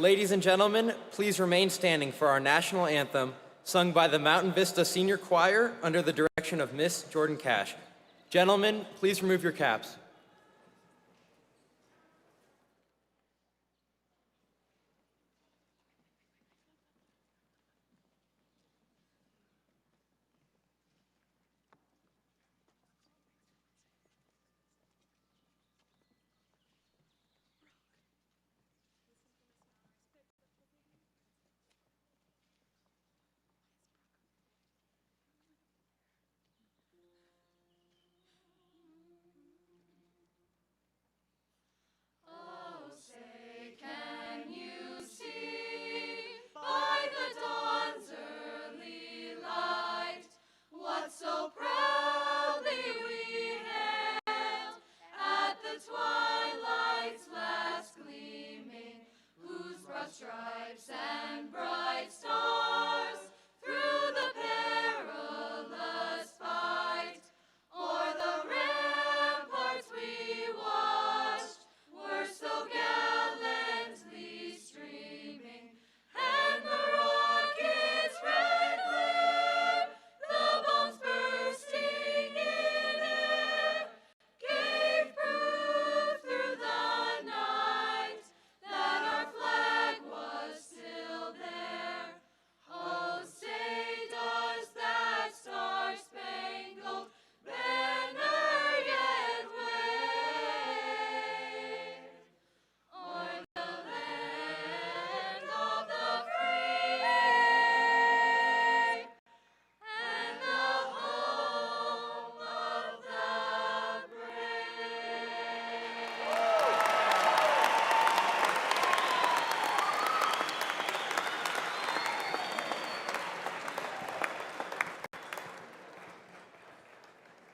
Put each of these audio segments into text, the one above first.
Ladies and gentlemen, please remain standing for our national anthem, sung by the Mountain Vista Senior Choir under the direction of Miss Jordan Cash. Gentlemen, please remove your caps.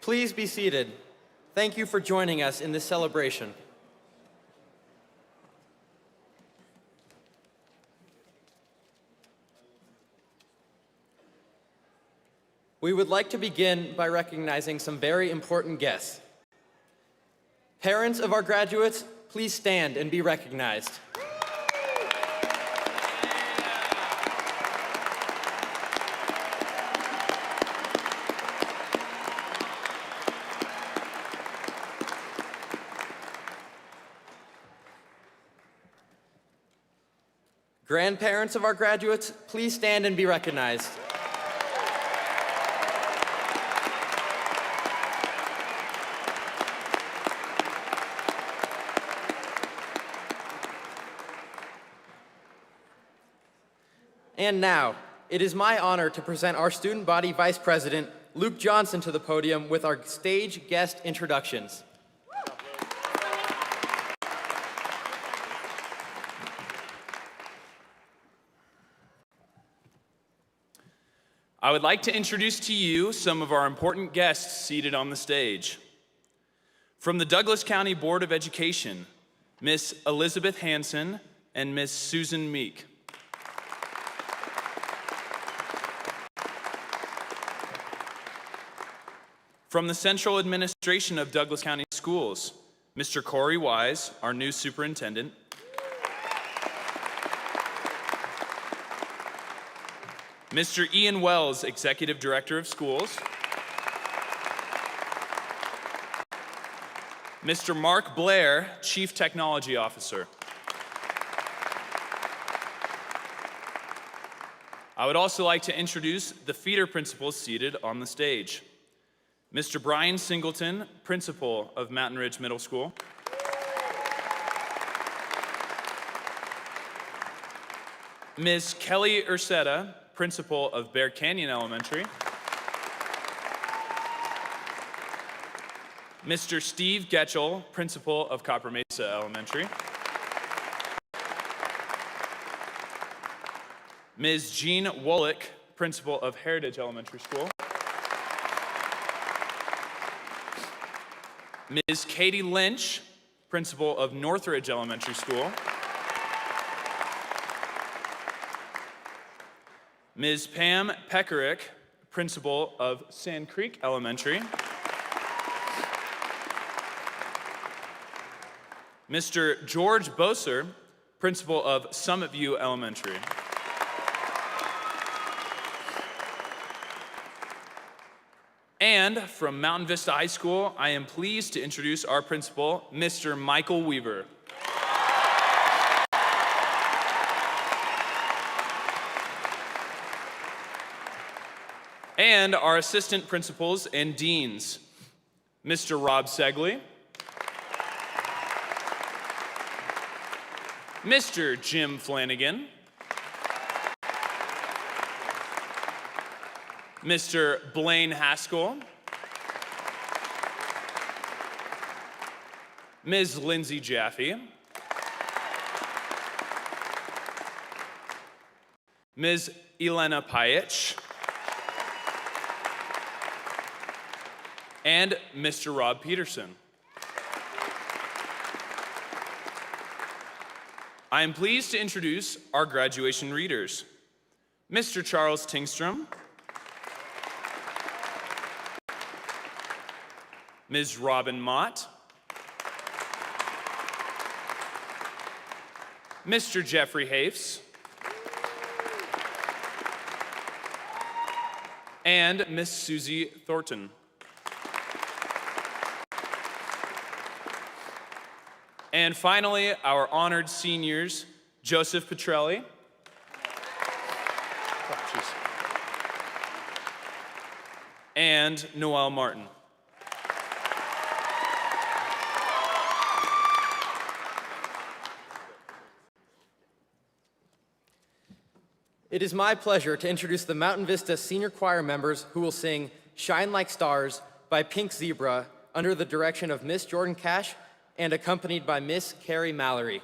Please be seated. Thank you for joining us in this celebration. We would like to begin by recognizing some very important guests. Parents of our graduates, please stand and be recognized. Grandparents of our graduates, please stand and be recognized. And now, it is my honor to present our student body vice president, Luke Johnson, to the podium with our stage guest introductions. I would like to introduce to you some of our important guests seated on the stage. From the Douglas County Board of Education, Miss Elizabeth Hanson and Miss Susan Meek. From the Central Administration of Douglas County Schools, Mr. Corey Wise, our new superintendent. Mr. Ian Wells, Executive Director of Schools. Mr. Mark Blair, Chief Technology Officer. I would also like to introduce the feeder principals seated on the stage. Mr. Brian Singleton, Principal of Mountain Ridge Middle School. Ms. Kelly Ursetta, Principal of Bear Canyon Elementary. Mr. Steve Getchell, Principal of Copper Mesa Elementary. Ms. Jean Wollick, Principal of Heritage Elementary School. Ms. Katie Lynch, Principal of Northridge Elementary School. Ms. Pam Peckerick, Principal of Sand Creek Elementary. Mr. George Boser, Principal of Summit View Elementary. And from Mountain Vista High School, I am pleased to introduce our principal, Mr. Michael Weaver. And our assistant principals and deans, Mr. Rob Segley, Mr. Jim Flanagan, Mr. Blaine Haskell, Ms. Lindsay Jaffe, Ms. Elena Payich, and Mr. Rob Peterson. I am pleased to introduce our graduation readers, Mr. Charles Tingstrom, Ms. Robin Mott, Mr. Jeffrey Hafes, and Miss Susie Thornton. And finally, our honored seniors, Joseph Petrelli, and Noel Martin. It is my pleasure to introduce the Mountain Vista Senior Choir members who will sing Shine Like Stars by Pink Zebra under the direction of Miss Jordan Cash and accompanied by Miss Carrie Mallory.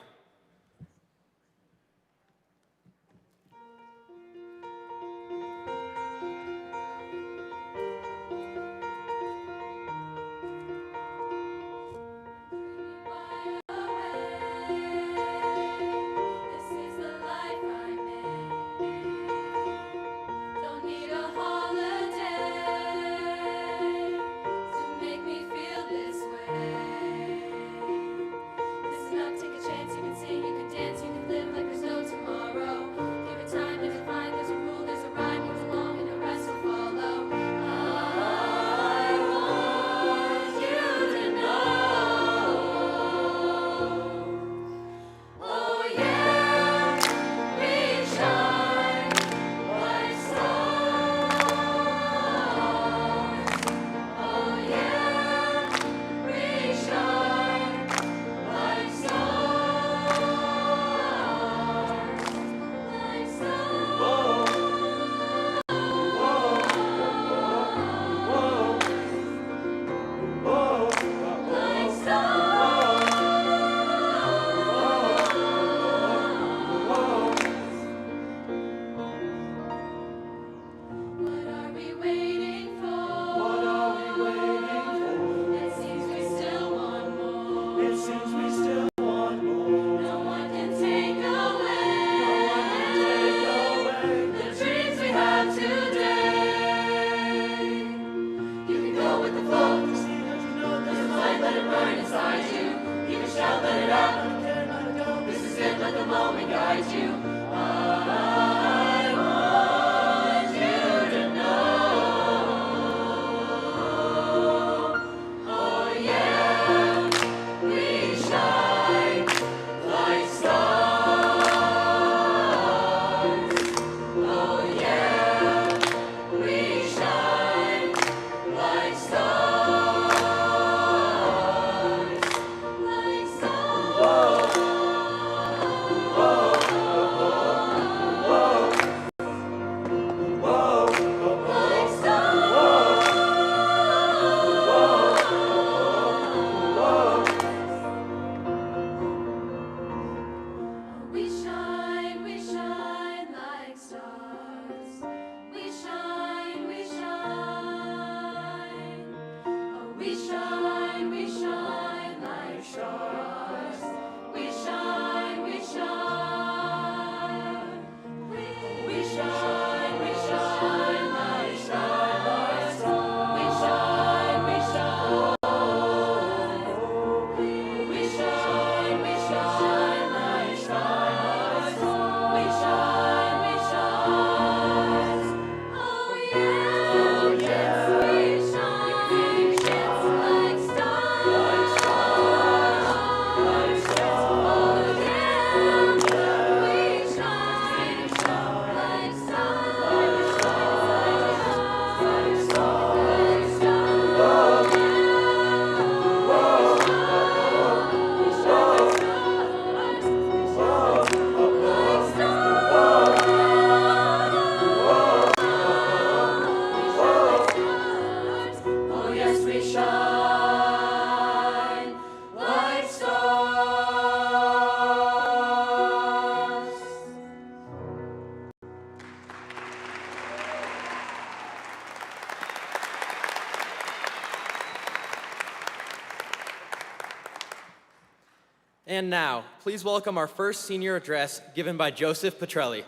And now, please welcome our first senior address given by Joseph Petrelli.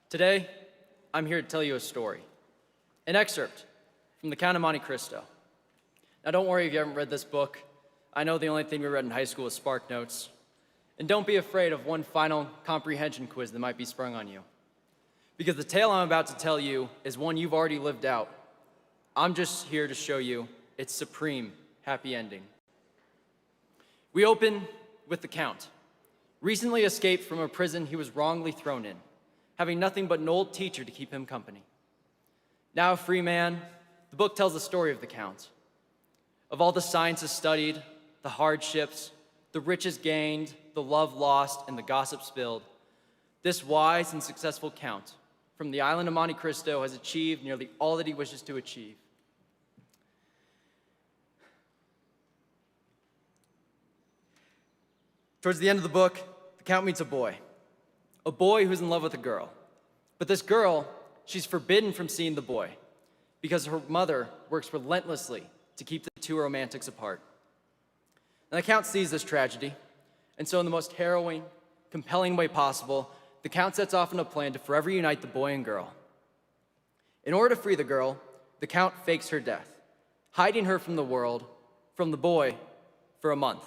Today, I'm here to tell you a story, an excerpt from The Count of Monte Cristo. Now, don't worry if you haven't read this book. I know the only thing we read in high school was Spark Notes. And don't be afraid of one final comprehension quiz that might be sprung on you. Because the tale I'm about to tell you is one you've already lived out. I'm just here to show you its supreme happy ending. We open with the Count, recently escaped from a prison he was wrongly thrown in, having nothing but an old teacher to keep him company. Now a free man, the book tells the story of the Count, of all the sciences studied, the hardships, the riches gained, the love lost, and the gossip spilled. This wise and successful Count from the island of Monte Cristo has achieved nearly all that he wishes to achieve. Towards the end of the book, the Count meets a boy who's in love with a girl. But this girl, she's forbidden from seeing the boy because her mother works relentlessly to keep the two romantics apart. And the Count sees this tragedy, and so in the most harrowing, compelling way possible, the Count sets off on a plan to forever unite the boy and girl. In order to free the girl, the Count fakes her death, hiding her from the world, from the boy, for a month.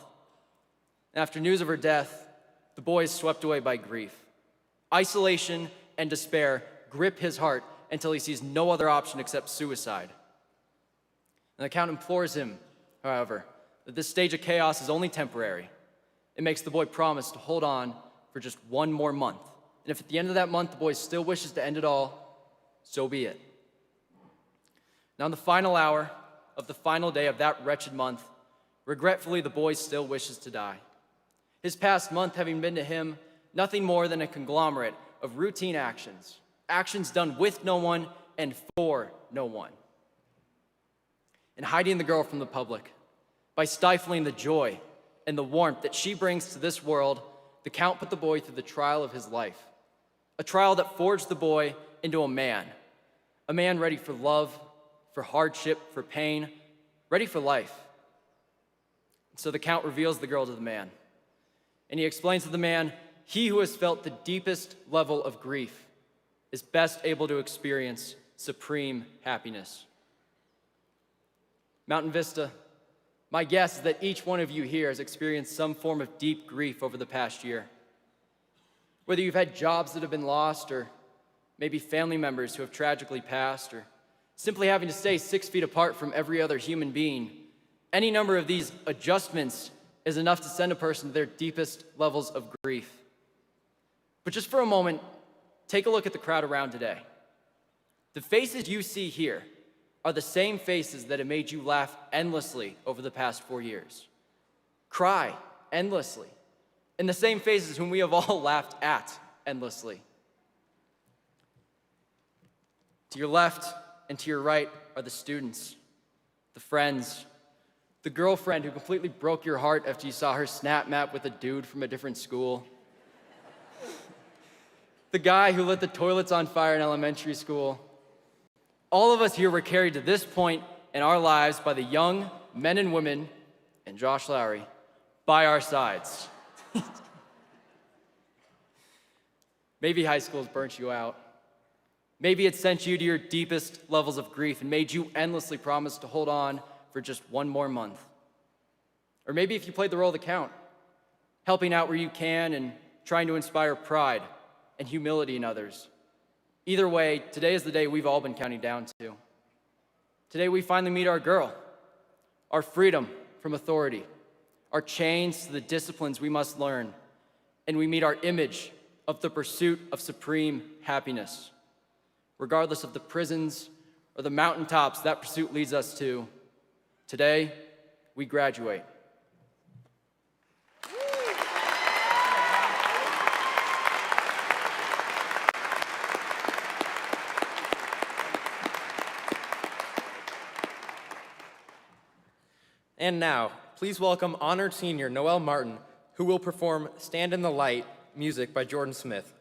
And after news of her death, the boy is swept away by grief. Isolation and despair grip his heart until he sees no other option except suicide. And the Count implores him, however, that this stage of chaos is only temporary. It makes the boy promise to hold on for just one more month. And if at the end of that month the boy still wishes to end it all, so be it. Now in the final hour of the final day of that wretched month, regretfully the boy still wishes to die. His past month having been to him nothing more than a conglomerate of routine actions, actions done with no one and for no one. And hiding the girl from the public, by stifling the joy and the warmth that she brings to this world, the Count put the boy through the trial of his life. A trial that forged the boy into a man ready for love, for hardship, for pain, ready for life. And so the Count reveals the girl to the man. And he explains to the man, he who has felt the deepest level of grief is best able to experience supreme happiness. Mountain Vista, my guess is that each one of you here has experienced some form of deep grief over the past year. Whether you've had jobs that have been lost, or maybe family members who have tragically passed, or simply having to stay 6 feet apart from every other human being, any number of these adjustments is enough to send a person to their deepest levels of grief. But just for a moment, take a look at the crowd around today. The faces you see here are the same faces that have made you laugh endlessly over the past 4 years, cry endlessly, and the same faces whom we have all laughed at endlessly. To your left and to your right are the students, the friends, the girlfriend who completely broke your heart after you saw her snap map with a dude from a different school, the guy who lit the toilets on fire in elementary school. All of us here were carried to this point in our lives by the young men and women, and Josh Lowry, by our sides. Maybe high school's burnt you out. Maybe it sent you to your deepest levels of grief and made you endlessly promise to hold on for just one more month. Or maybe if you played the role of the Count, helping out where you can and trying to inspire pride and humility in others. Either way, today is the day we've all been counting down to. Today we finally meet our girl, our freedom from authority, our chains to the disciplines we must learn, and we meet our image of the pursuit of supreme happiness. Regardless of the prisons or the mountaintops that pursuit leads us to, today we graduate. And now, please welcome honored senior Noel Martin, who will perform Stand in the Light, music by Jordan Smith.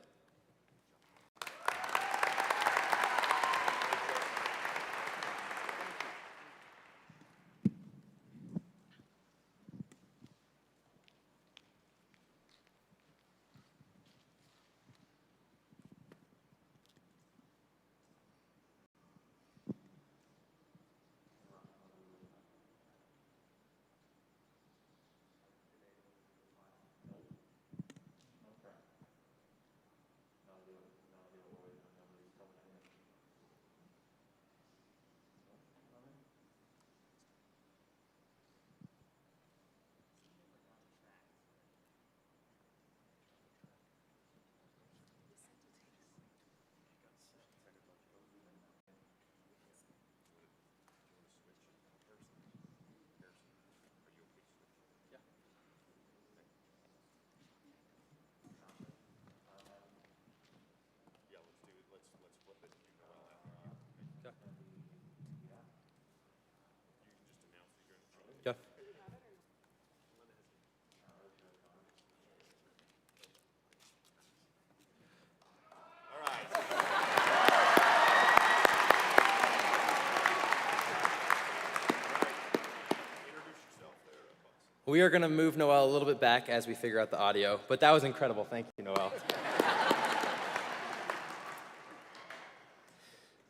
We are going to move Noel a little bit back as we figure out the audio, but that was incredible. Thank you, Noel.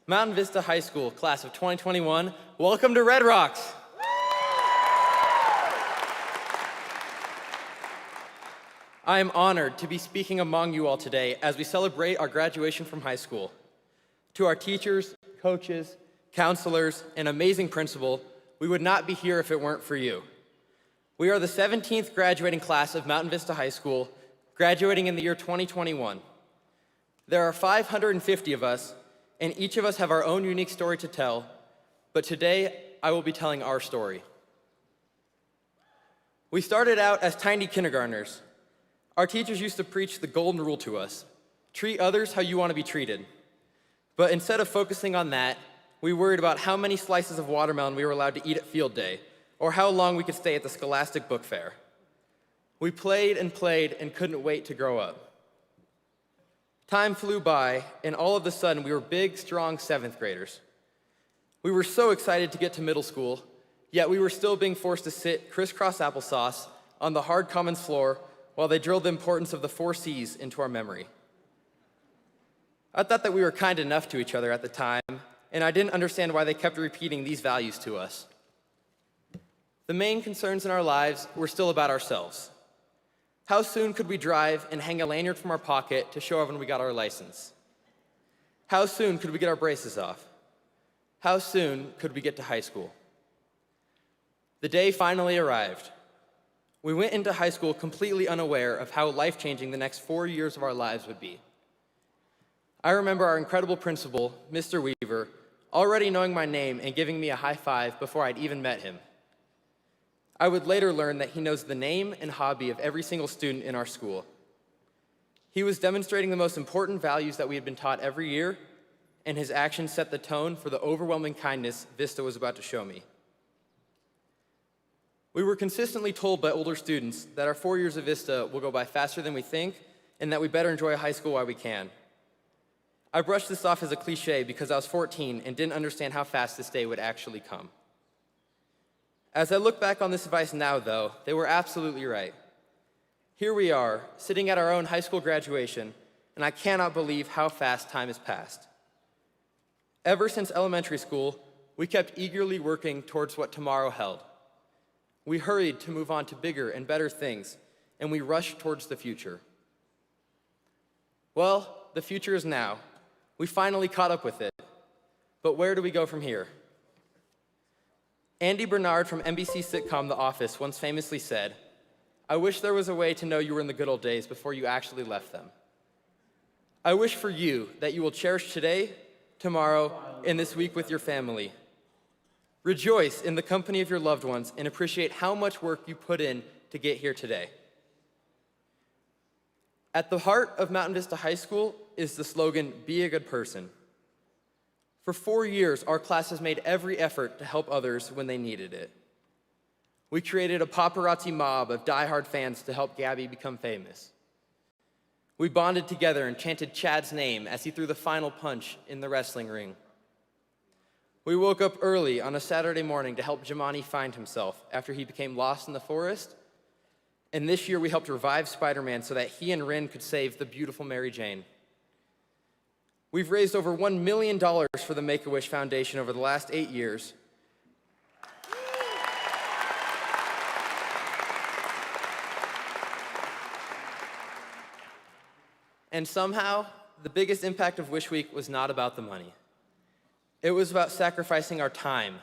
Mountain Vista High School, class of 2021, welcome to Red Rocks. I am honored to be speaking among you all today as we celebrate our graduation from high school. To our teachers, coaches, counselors, and amazing principal, we would not be here if it weren't for you. We are the 17th graduating class of Mountain Vista High School, graduating in the year 2021. There are 550 of us, and each of us have our own unique story to tell, but today I will be telling our story. We started out as tiny kindergartners. Our teachers used to preach the golden rule to us: treat others how you want to be treated. But instead of focusing on that, we worried about how many slices of watermelon we were allowed to eat at field day, or how long we could stay at the Scholastic Book Fair. We played and couldn't wait to grow up. Time flew by, and all of a sudden we were big, strong 7th graders. We were so excited to get to middle school, yet we were still being forced to sit crisscross applesauce on the hard commons floor while they drilled the importance of the 4 C's into our memory. I thought that we were kind enough to each other at the time, and I didn't understand why they kept repeating these values to us. The main concerns in our lives were still about ourselves. How soon could we drive and hang a lanyard from our pocket to show everyone we got our license? How soon could we get our braces off? How soon could we get to high school? The day finally arrived. We went into high school completely unaware of how life-changing the next 4 years of our lives would be. I remember our incredible principal, Mr. Weaver, already knowing my name and giving me a high five before I'd even met him. I would later learn that he knows the name and hobby of every single student in our school. He was demonstrating the most important values that we had been taught every year, and his actions set the tone for the overwhelming kindness Vista was about to show me. We were consistently told by older students that our 4 years of Vista will go by faster than we think, and that we better enjoy high school while we can. I brushed this off as a cliche because I was 14 and didn't understand how fast this day would actually come. As I look back on this advice now, though, they were absolutely right. Here we are, sitting at our own high school graduation, and I cannot believe how fast time has passed. Ever since elementary school, we kept eagerly working towards what tomorrow held. We hurried to move on to bigger and better things, and we rushed towards the future. Well, the future is now. We finally caught up with it. But where do we go from here? Andy Bernard from NBC sitcom The Office once famously said, "I wish there was a way to know you were in the good old days before you actually left them." I wish for you that you will cherish today, tomorrow, and this week with your family. Rejoice in the company of your loved ones and appreciate how much work you put in to get here today. At the heart of Mountain Vista High School is the slogan, "Be a good person." For 4 years, our class has made every effort to help others when they needed it. We created a paparazzi mob of diehard fans to help Gabby become famous. We bonded together and chanted Chad's name as he threw the final punch in the wrestling ring. We woke up early on a Saturday morning to help Jimani find himself after he became lost in the forest. And this year we helped revive Spider-Man so that he and Rin could save the beautiful Mary Jane. We've raised over $1 million for the Make-A-Wish Foundation over the last 8 years. And somehow, the biggest impact of Wish Week was not about the money. It was about sacrificing our time,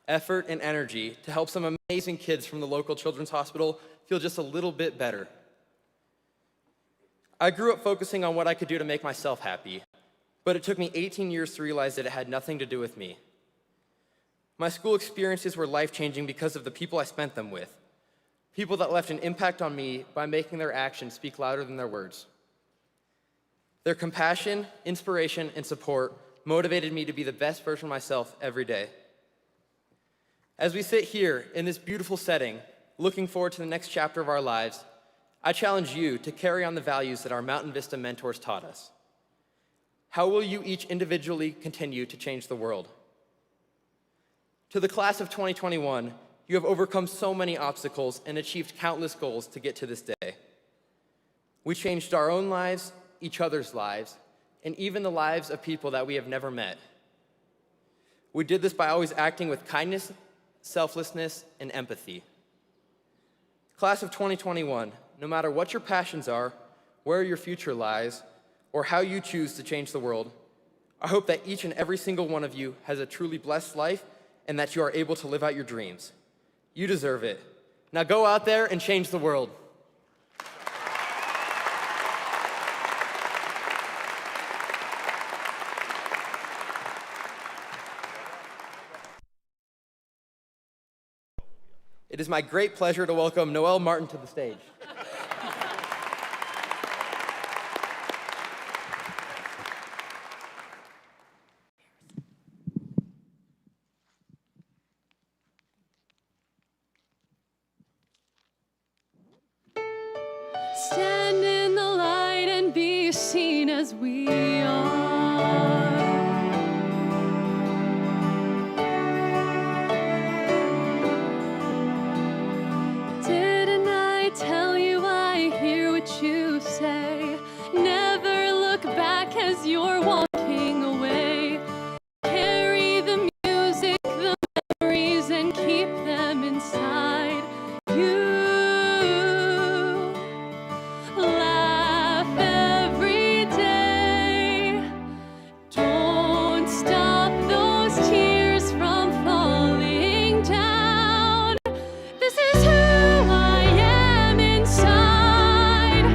effort, and energy to help some amazing kids from the local children's hospital feel just a little bit better. I grew up focusing on what I could do to make myself happy, but it took me 18 years to realize that it had nothing to do with me. My school experiences were life-changing because of the people I spent them with, people that left an impact on me by making their actions speak louder than their words. Their compassion, inspiration, and support motivated me to be the best version of myself every day. As we sit here in this beautiful setting, looking forward to the next chapter of our lives, I challenge you to carry on the values that our Mountain Vista mentors taught us. How will you each individually continue to change the world? To the class of 2021, You have overcome so many obstacles and achieved countless goals to get to this day. We changed our own lives, each other's lives, and even the lives of people that we have never met. We did this by always acting with kindness, selflessness, and empathy. Class of 2021, no matter what your passions are, where your future lies, or how you choose to change the world, I hope that each and every single one of you has a truly blessed life and that you are able to live out your dreams. You deserve it. Now go out there and change the world. It is my great pleasure to welcome Noel Martin to the stage. Stand in the light and be seen as we are. Didn't I tell you I hear what you say? Never look back as you're walking away. Carry the music, the memories, and keep them inside you. Laugh every day. Don't stop those tears from falling down. This is who I am inside.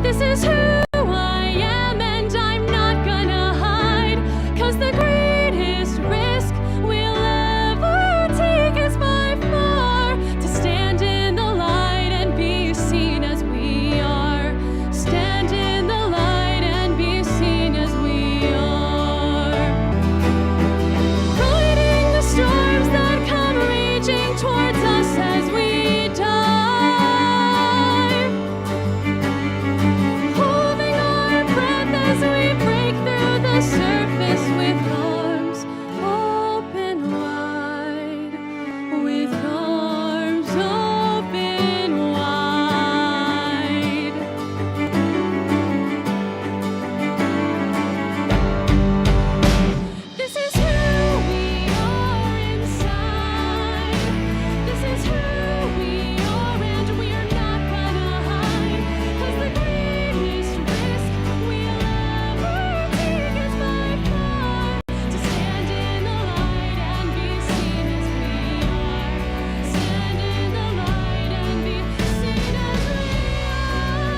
This is who I am, and I'm not gonna hide. 'Cause the greatest risk we'll ever take is by far to stand in the light and be seen as we are. Stand in the light and be seen as we are. Riding the storms that come raging towards us as we dive. Holding our breath as we break through the surface with arms open wide. With arms open wide. This is who we are inside. This is who we are, and we're not gonna hide. 'Cause the greatest risk we'll ever take is by far to stand in the light and be seen as we are. Stand in the light and be seen as we are.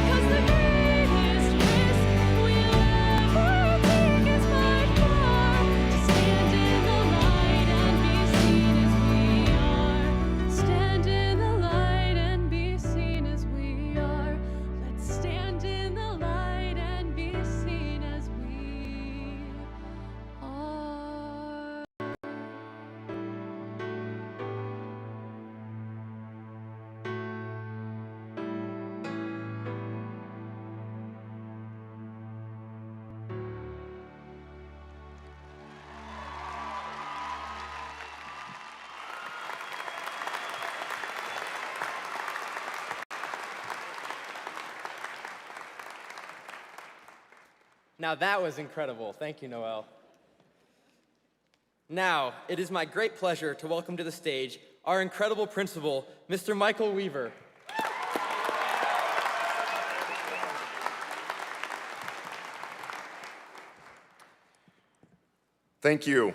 'Cause the greatest risk we'll ever take is by far to stand in the light and be seen as we are. Stand in the light and be seen as we are. Let's stand in the light and be seen as we are. Now that was incredible. Thank you, Noel. Now, it is my great pleasure to welcome to the stage our incredible principal, Mr. Michael Weaver. Thank you.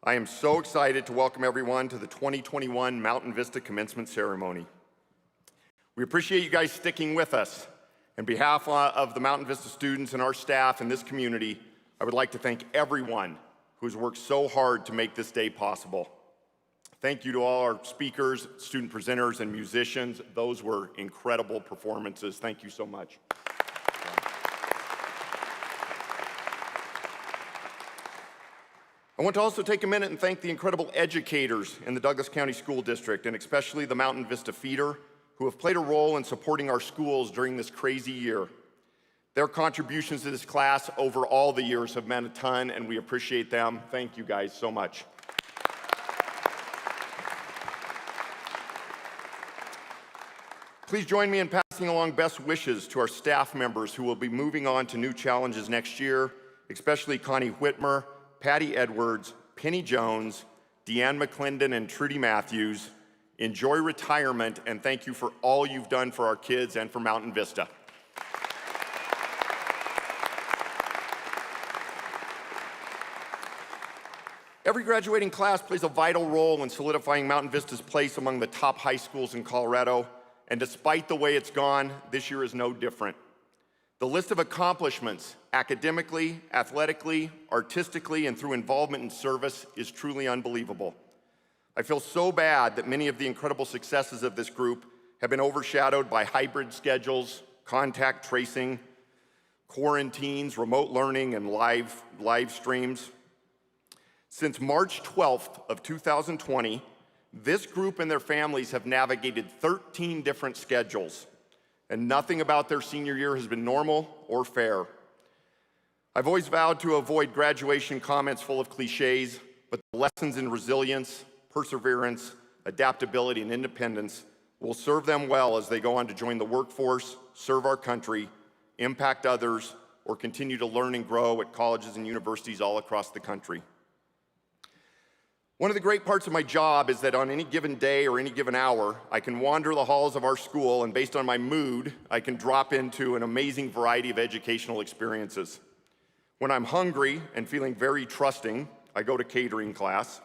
I am so excited to welcome everyone to the 2021 Mountain Vista Commencement Ceremony. We appreciate you guys sticking with us. On behalf of the Mountain Vista students and our staff in this community, I would like to thank everyone who's worked so hard to make this day possible. Thank you to all our speakers, student presenters, and musicians. Those were incredible performances. Thank you so much. I want to also take a minute and thank the incredible educators in the Douglas County School District, and especially the Mountain Vista Feeder, who have played a role in supporting our schools during this crazy year. Their contributions to this class over all the years have meant a ton, and we appreciate them. Thank you guys so much. Please join me in passing along best wishes to our staff members who will be moving on to new challenges next year, especially Connie Whitmer, Patty Edwards, Penny Jones, Deanne McClendon, and Trudy Matthews. Enjoy retirement, and thank you for all you've done for our kids and for Mountain Vista. Every graduating class plays a vital role in solidifying Mountain Vista's place among the top high schools in Colorado, and despite the way it's gone, this year is no different. The list of accomplishments, academically, athletically, artistically, and through involvement in service is truly unbelievable. I feel so bad that many of the incredible successes of this group have been overshadowed by hybrid schedules, contact tracing, quarantines, remote learning, and live streams. Since March 12th of 2020, this group and their families have navigated 13 different schedules, and nothing about their senior year has been normal or fair. I've always vowed to avoid graduation comments full of cliches, but the lessons in resilience, perseverance, adaptability, and independence will serve them well as they go on to join the workforce, serve our country, impact others, or continue to learn and grow at colleges and universities all across the country. One of the great parts of my job is that on any given day or any given hour, I can wander the halls of our school, and based on my mood, I can drop into an amazing variety of educational experiences. When I'm hungry and feeling very trusting, I go to catering class.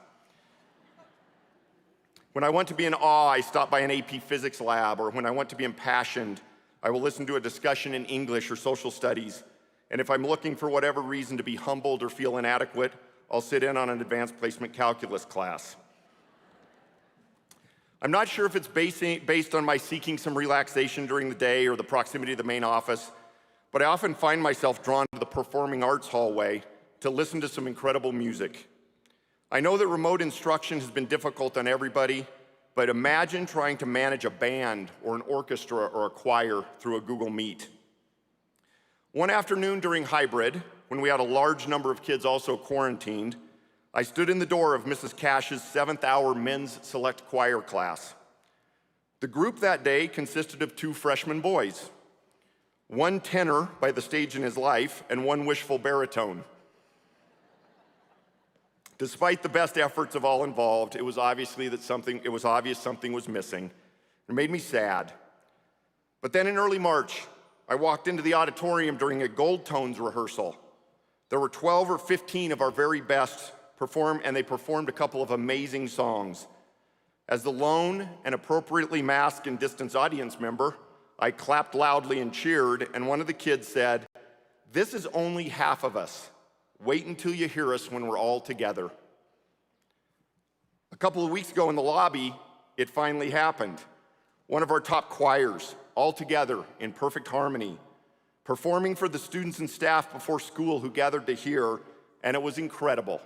When I want to be in awe, I stop by an AP Physics lab, or when I want to be impassioned, I will listen to a discussion in English or social studies. And if I'm looking for whatever reason to be humbled or feel inadequate, I'll sit in on an advanced placement calculus class. I'm not sure if it's based on my seeking some relaxation during the day or the proximity to the main office, but I often find myself drawn to the performing arts hallway to listen to some incredible music. I know that remote instruction has been difficult on everybody, but imagine trying to manage a band or an orchestra or a choir through a Google Meet. One afternoon during hybrid, when we had a large number of kids also quarantined, I stood in the door of Mrs. Cash's 7th hour men's select choir class. The group that day consisted of 2 freshman boys, one tenor by the stage in his life and one wishful baritone. Despite the best efforts of all involved, it was obvious something was missing. It made me sad. But then in early March, I walked into the auditorium during a Gold Tones rehearsal. There were 12 or 15 of our very best perform, and they performed a couple of amazing songs. As the lone and appropriately masked and distanced audience member, I clapped loudly and cheered, and one of the kids said, "This is only half of us. Wait until you hear us when we're all together." A couple of weeks ago in the lobby, it finally happened. One of our top choirs, all together in perfect harmony, performing for the students and staff before school who gathered to hear, and it was incredible.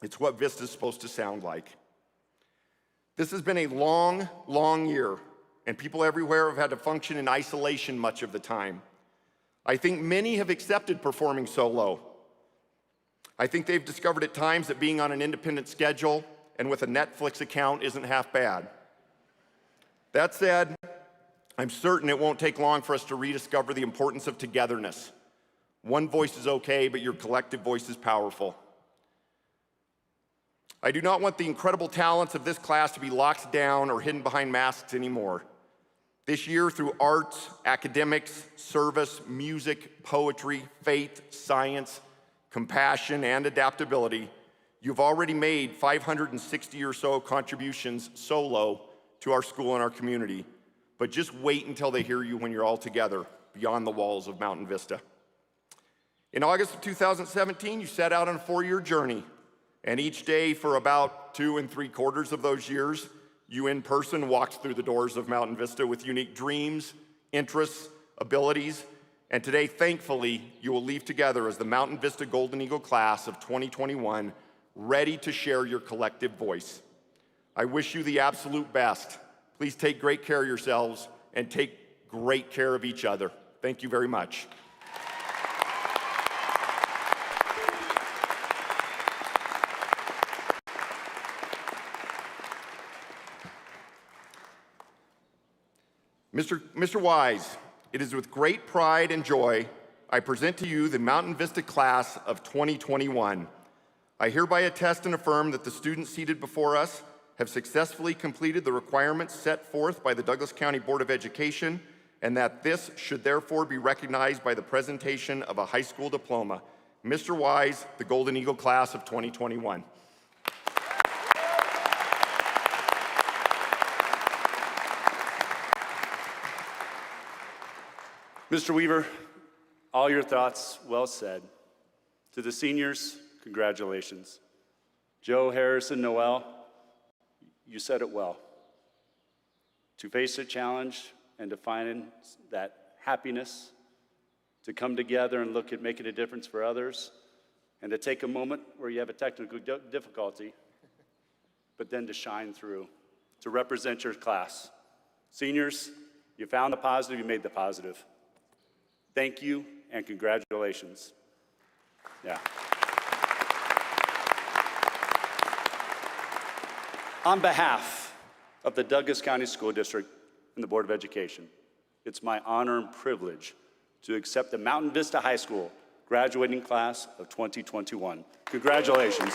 It's what Vista's supposed to sound like. This has been a long, long year, and people everywhere have had to function in isolation much of the time. I think many have accepted performing solo. I think they've discovered at times that being on an independent schedule and with a Netflix account isn't half bad. That said, I'm certain it won't take long for us to rediscover the importance of togetherness. One voice is okay, but your collective voice is powerful. I do not want the incredible talents of this class to be locked down or hidden behind masks anymore. This year, through arts, academics, service, music, poetry, faith, science, compassion, and adaptability, you've already made 560 or so contributions solo to our school and our community. But just wait until they hear you when you're all together beyond the walls of Mountain Vista. In August of 2017, you set out on a 4-year journey, and each day for about 2 3/4 of those years, you in person walked through the doors of Mountain Vista with unique dreams, interests, abilities, and today, thankfully, you will leave together as the Mountain Vista Golden Eagle class of 2021, ready to share your collective voice. I wish you the absolute best. Please take great care of yourselves and take great care of each other. Thank you very much. Mr. Wise, it is with great pride and joy I present to you the Mountain Vista class of 2021. I hereby attest and affirm that the students seated before us have successfully completed the requirements set forth by the Douglas County Board of Education, and that this should therefore be recognized by the presentation of a high school diploma. Mr. Wise, the Golden Eagle class of 2021. Mr. Weaver, all your thoughts well said. To the seniors, congratulations. Joe, Harrison, Noel, you said it well. To face a challenge and to find that happiness, to come together and look at making a difference for others, and to take a moment where you have a technical difficulty, but then to shine through, to represent your class. Seniors, you found the positive, you made the positive. Thank you and congratulations. Yeah. On behalf of the Douglas County School District and the Board of Education, it's my honor and privilege to accept the Mountain Vista High School graduating class of 2021. Congratulations.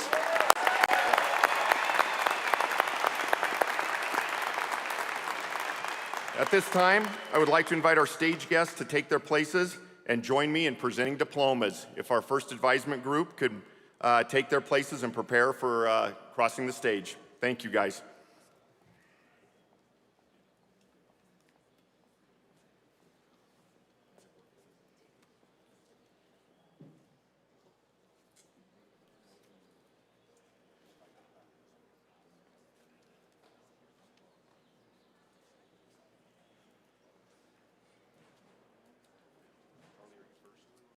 At this time, I would like to invite our stage guests to take their places and join me in presenting diplomas. If our first advisement group could take their places and prepare for crossing the stage. Thank you, guys.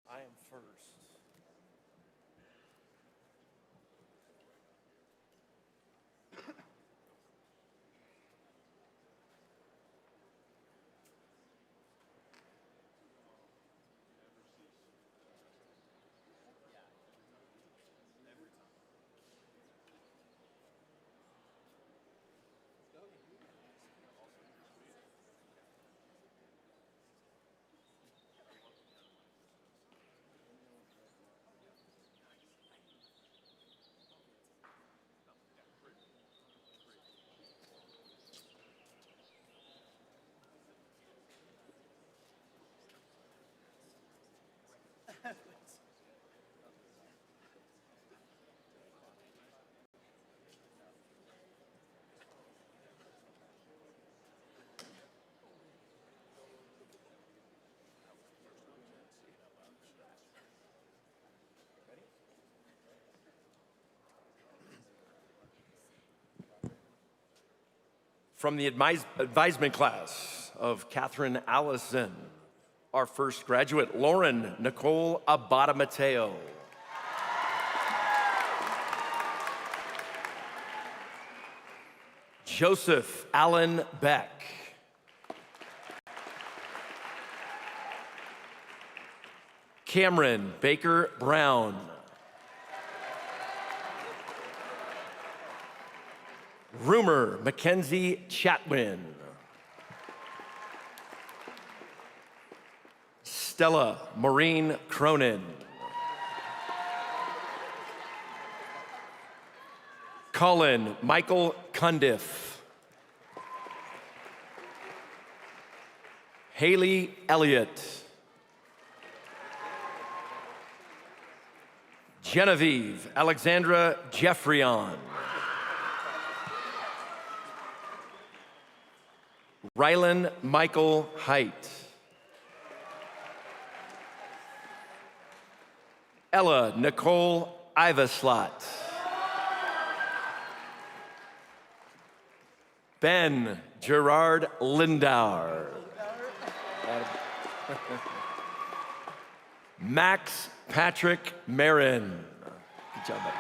I am first. From the advisement class of Catherine Allison, our first graduate, Lauren Nicole Abada Mateo. Joseph Allen Beck. Cameron Baker Brown. Rumor Mackenzie Chatwin. Stella Maureen Cronin. Colin Michael Cundiff. Haley Elliott. Genevieve Alexandra Jeffrion. Rylan Michael Height. Ella Nicole Ivaslot. Ben Gerard Lindauer. Max Patrick Marin. Good job, buddy.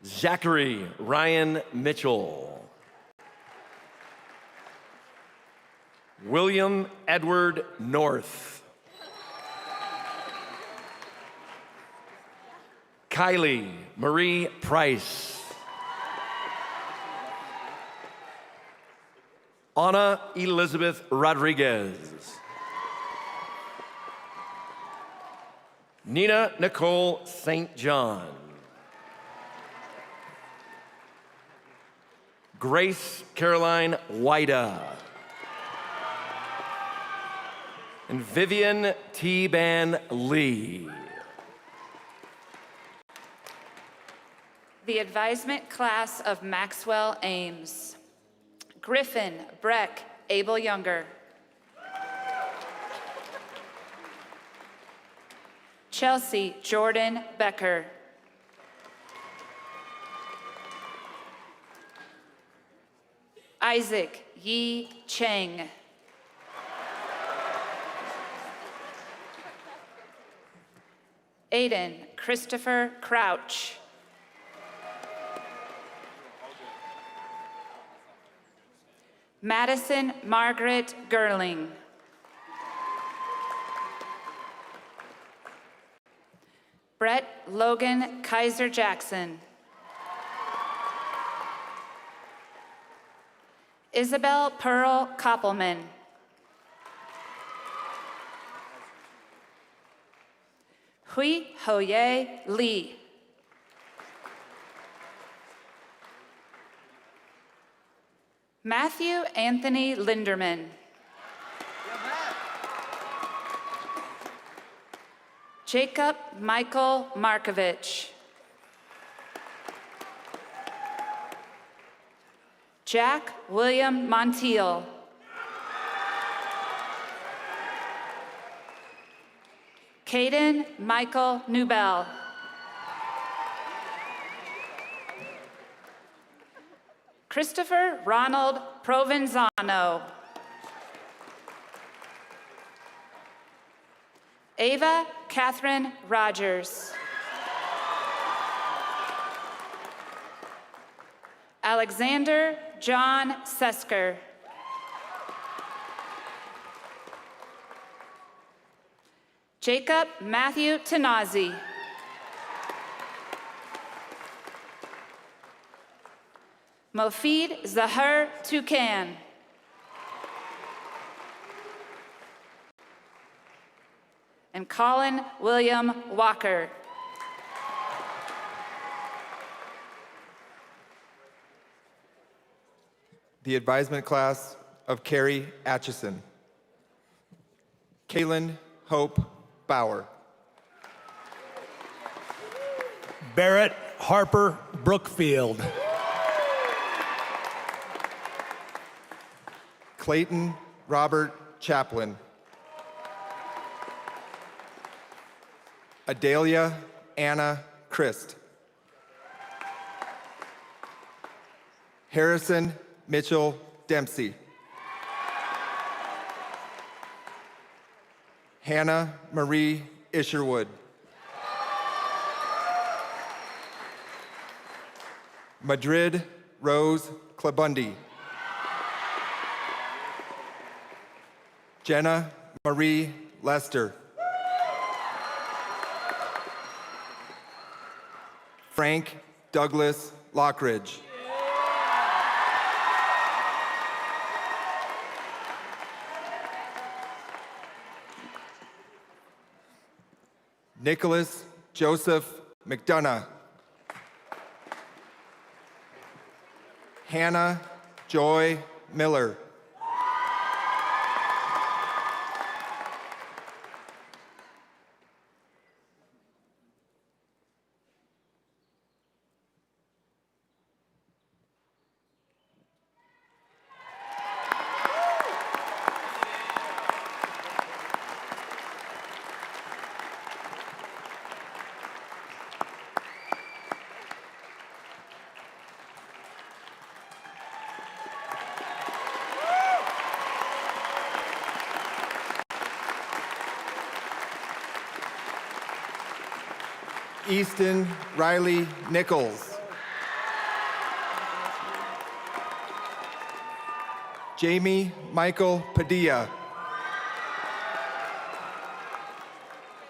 Zachary Ryan Mitchell. William Edward North. Kylie Marie Price. Ana Elizabeth Rodriguez. Nina Nicole St. John. Grace Caroline Wida. And Vivian T. Ban Lee. The advisement class of Maxwell Ames. Griffin Breck Abel Younger. Chelsea Jordan Becker. Isaac Yi Cheng. Aiden Christopher Crouch. Madison Margaret Gerling. Brett Logan Kaiser Jackson. Isabel Pearl Koppelman. Hui Hoye Lee. Matthew Anthony Linderman. Jacob Michael Markovich. Jack William Montiel. Caden Michael Newbell. Christopher Ronald Provenzano. Ava Catherine Rogers. Alexander John Sesker. Jacob Matthew Tanazi. Mofid Zahar Toucan. And Colin William Walker. The advisement class of Carrie Atchison. Kaylin Hope Bauer. Barrett Harper Brookfield. Clayton Robert Chaplin. Adalia Anna Christ. Harrison Mitchell Dempsey. Hannah Marie Isherwood. Madrid Rose Clabundi. Jenna Marie Lester. Frank Douglas Lockridge. Nicholas Joseph McDonough. Hannah Joy Miller. Easton Riley Nichols. Jamie Michael Padilla.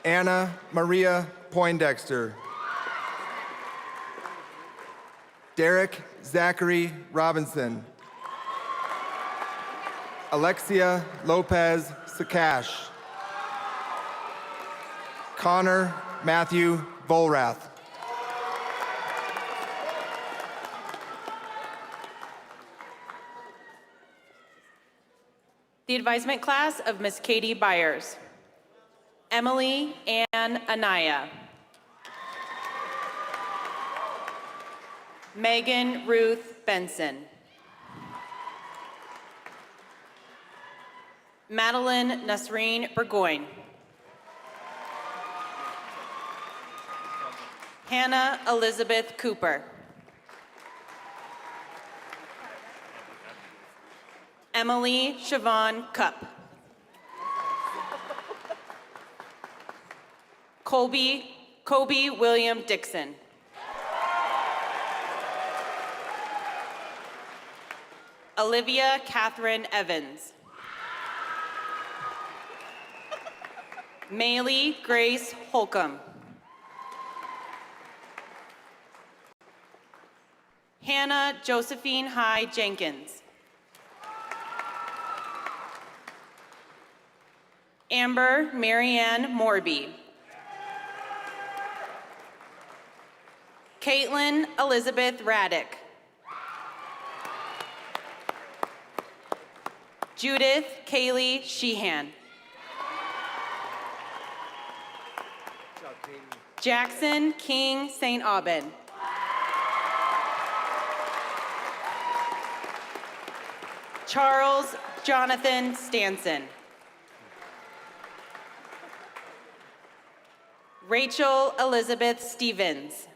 Anna Maria Poindexter. Derek Zachary Robinson. Alexia Lopez Sakash. Connor Matthew Volrath. The advisement class of Miss Katie Byers. Emily Ann Anaya. Megan Ruth Benson. Madeline Nasreen Burgoyne. Hannah Elizabeth Cooper. Emily Siobhan Cup. Kobe William Dixon. Olivia Catherine Evans. Maylee Grace Holcomb. Hannah Josephine High Jenkins. Amber Marianne Morby. Caitlin Elizabeth Raddick. Judith Kaylee Sheehan. Jackson King St. Aubin. Charles Jonathan Stanson. Rachel Elizabeth Stevens.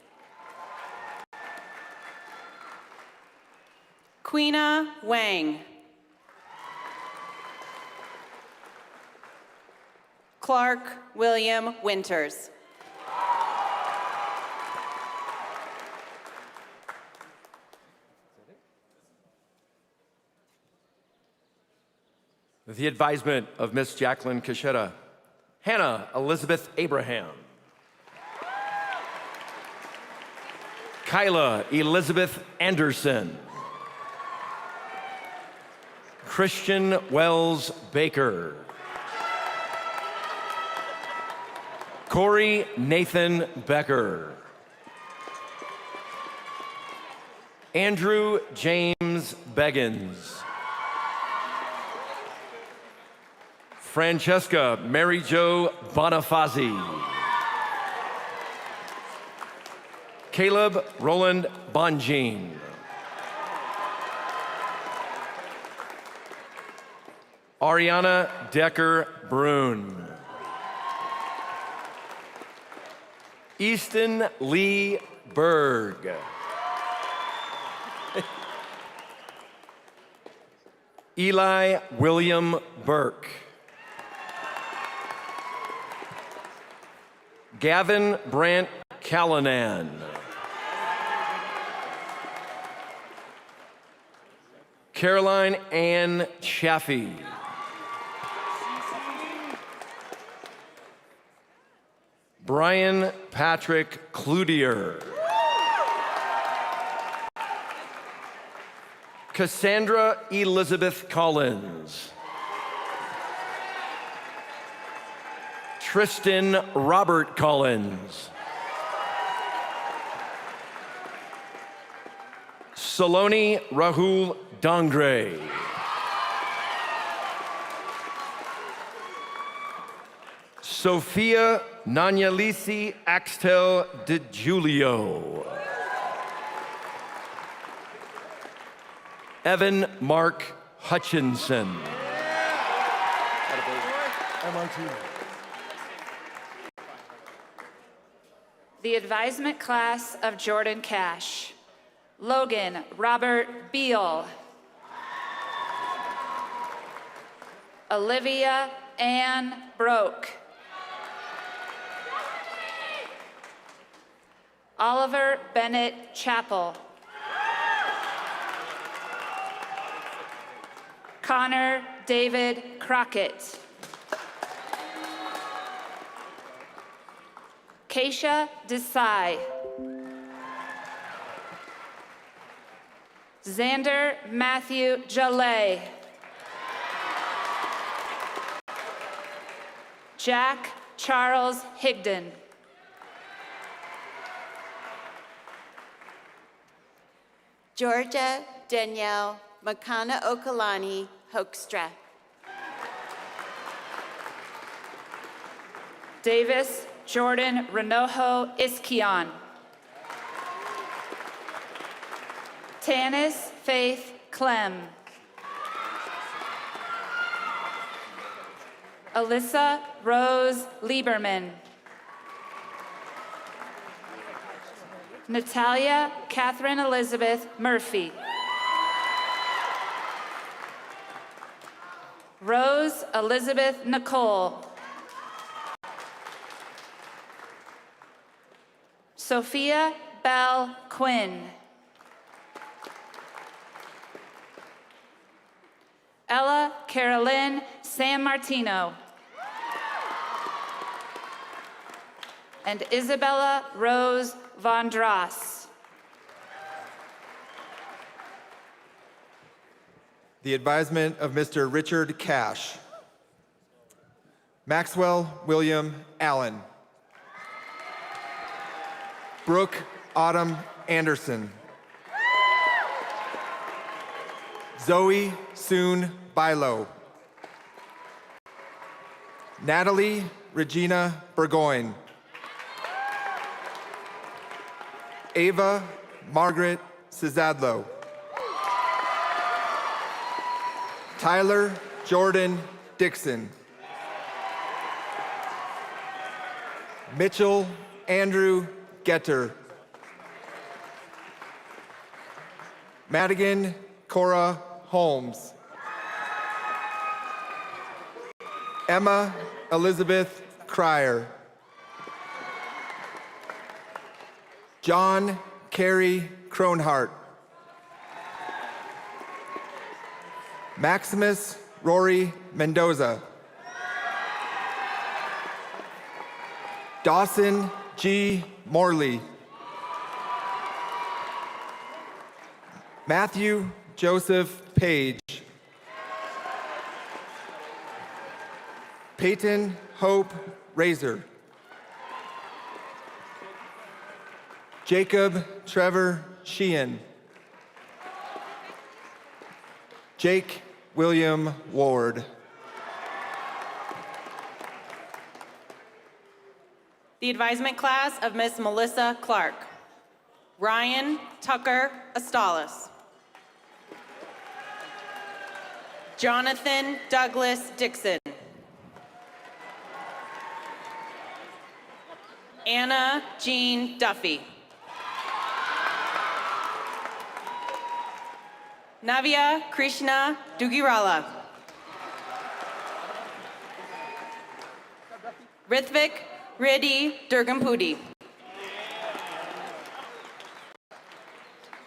Queena Wang. Clark William Winters. The advisement of Miss Jacqueline Cachetta. Hannah Elizabeth Abraham. Kyla Elizabeth Anderson. Christian Wells Baker. Corey Nathan Becker. Andrew James Beggins. Francesca Mary Jo Bonifazi. Caleb Roland Bonjean. Ariana Decker Brune. Easton Lee Berg. Eli William Burke. Gavin Brant Callanan. Caroline Ann Chaffee. Brian Patrick Cloutier. Cassandra Elizabeth Collins. Tristan Robert Collins. Saloni Rahul Dongre. Sophia Nanyalisi Axtel de Julio. Evan Mark Hutchinson. The advisement class of Jordan Cash. Logan Robert Beal. Olivia Ann Broke. Oliver Bennett Chappell. Connor David Crockett. Keisha Desai. Xander Matthew Jalay. Jack Charles Higdon. Georgia Danielle Makana Okalani Hoekstra. Davis Jordan Renojo Iskion. Tanis Faith Clem. Alyssa Rose Lieberman. Natalia Catherine Elizabeth Murphy. Rose Elizabeth Nicole. Sophia Bell Quinn. Ella Carolyn San Martino. And Isabella Rose Vondras. The advisement of Mr. Richard Cash. Maxwell William Allen. Brooke Autumn Anderson. Zoe Soon Bilo. Natalie Regina Burgoyne. Ava Margaret Cizadlo. Tyler Jordan Dixon. Mitchell Andrew Getter. Madigan Cora Holmes. Emma Elizabeth Cryer. John Carey Kronhart. Maximus Rory Mendoza. Dawson G. Morley. Matthew Joseph Page. Peyton Hope Razor. Jacob Trevor Sheehan. Jake William Ward. The advisement class of Miss Melissa Clark. Ryan Tucker Astalis. Jonathan Douglas Dixon. Anna Jean Duffy. Navya Krishna Dugirala. Rithvik Riddhi Durgampudi.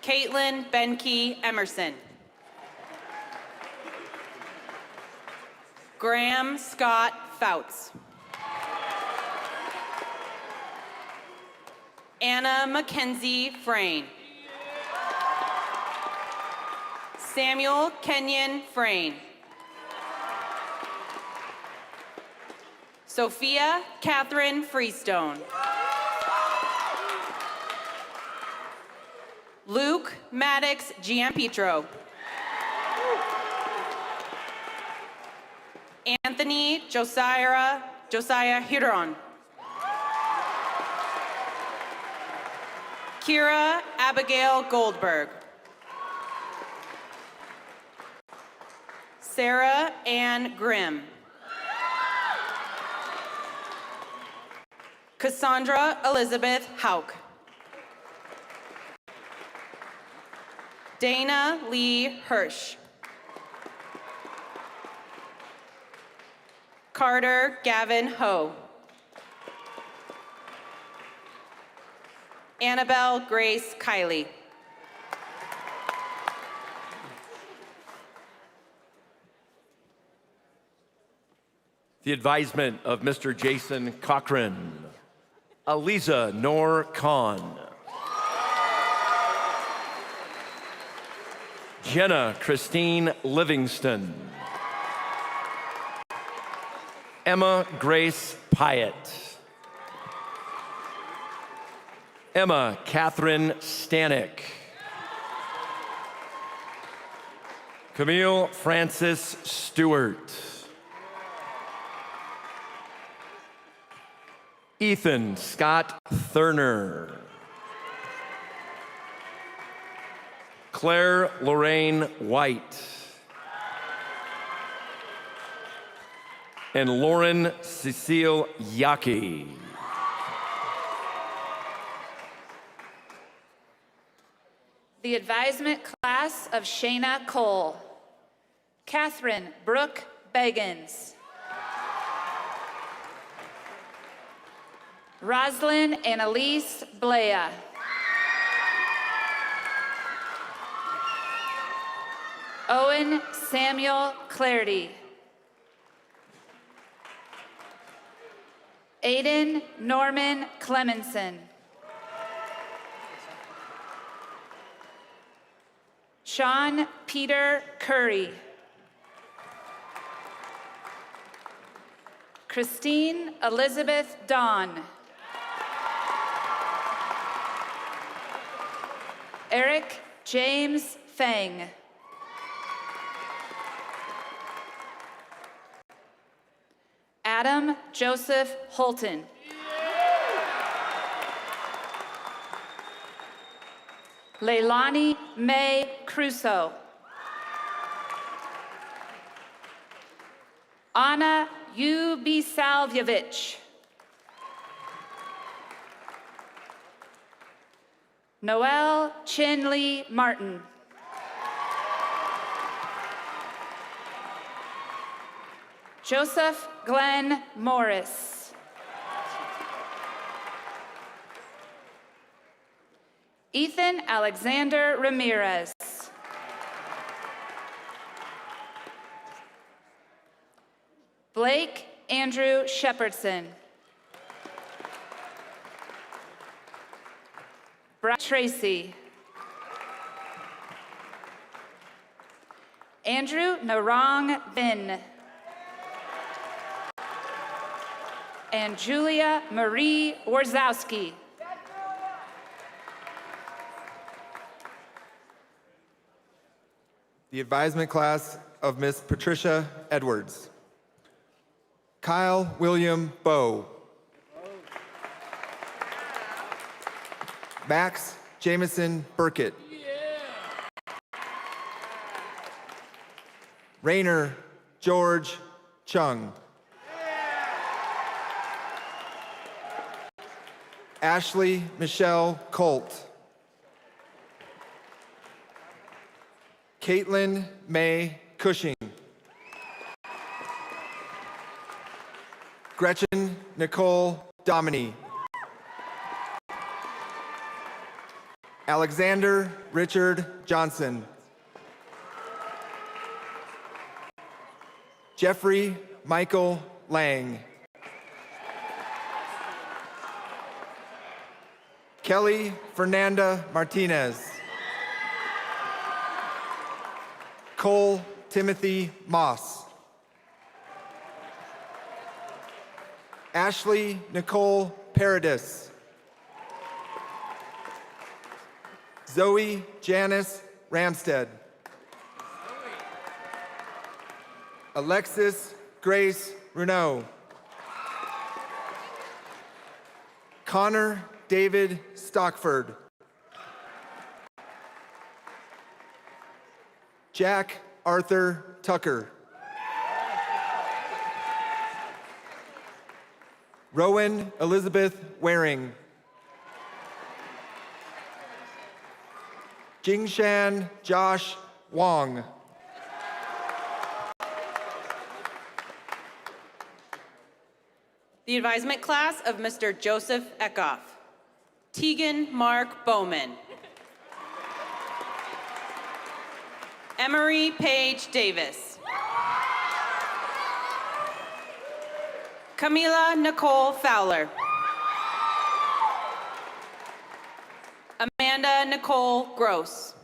Caitlin Benke Emerson. Graham Scott Fouts. Anna Mackenzie Frayne. Samuel Kenyon Frayne. Sophia Catherine Freestone. Luke Maddox Giampetro. Anthony Josiah Hiron. Kira Abigail Goldberg. Sarah Ann Grimm. Cassandra Elizabeth Hauk. Dana Lee Hirsch. Carter Gavin Ho. Annabelle Grace Kiley. The advisement of Mr. Jason Cochran. Aliza Noor Khan. Jenna Christine Livingston. Emma Grace Pyatt. Emma Catherine Stanek. Camille Francis Stewart. Ethan Scott Thurner. Claire Lorraine White. And Lauren Cecile Yaki. The advisement class of Shayna Cole. Catherine Brooke Beggins. Roslyn Annalise Blea. Owen Samuel Clarity. Aiden Norman Clemenson. Sean Peter Curry. Christine Elizabeth Dawn. Eric James Fang. Adam Joseph Holton. Leilani May Crusoe. Anna Ubisalvjevic. Noel Chinley Martin. Joseph Glenn Morris. Ethan Alexander Ramirez. Blake Andrew Shepherdson. Brad Tracy. Andrew Narong Bin. And Julia Marie Warzowski. The advisement class of Miss Patricia Edwards. Kyle William Bowe. Max Jameson Burkett. Rainer George Chung. Ashley Michelle Colt. Caitlin May Cushing. Gretchen Nicole Dominy. Alexander Richard Johnson. Jeffrey Michael Lang. Kelly Fernanda Martinez. Cole Timothy Moss. Ashley Nicole Paradis. Zoe Janice Ramstead. Alexis Grace Runeau. Connor David Stockford. Jack Arthur Tucker. Rowan Elizabeth Waring. Jingshan Josh Wong. The advisement class of Mr. Joseph Eckhoff. Tegan Mark Bowman. Emery Paige Davis. Camila Nicole Fowler. Amanda Nicole Gross.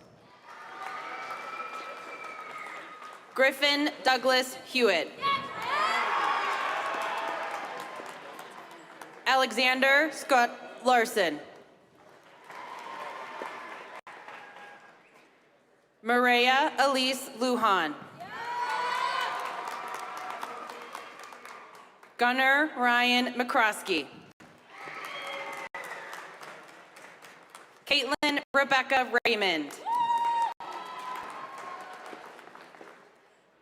Griffin Douglas Hewitt. Alexander Scott Larson. Maria Elise Lujan. Gunnar Ryan McCroskey. Caitlin Rebecca Raymond.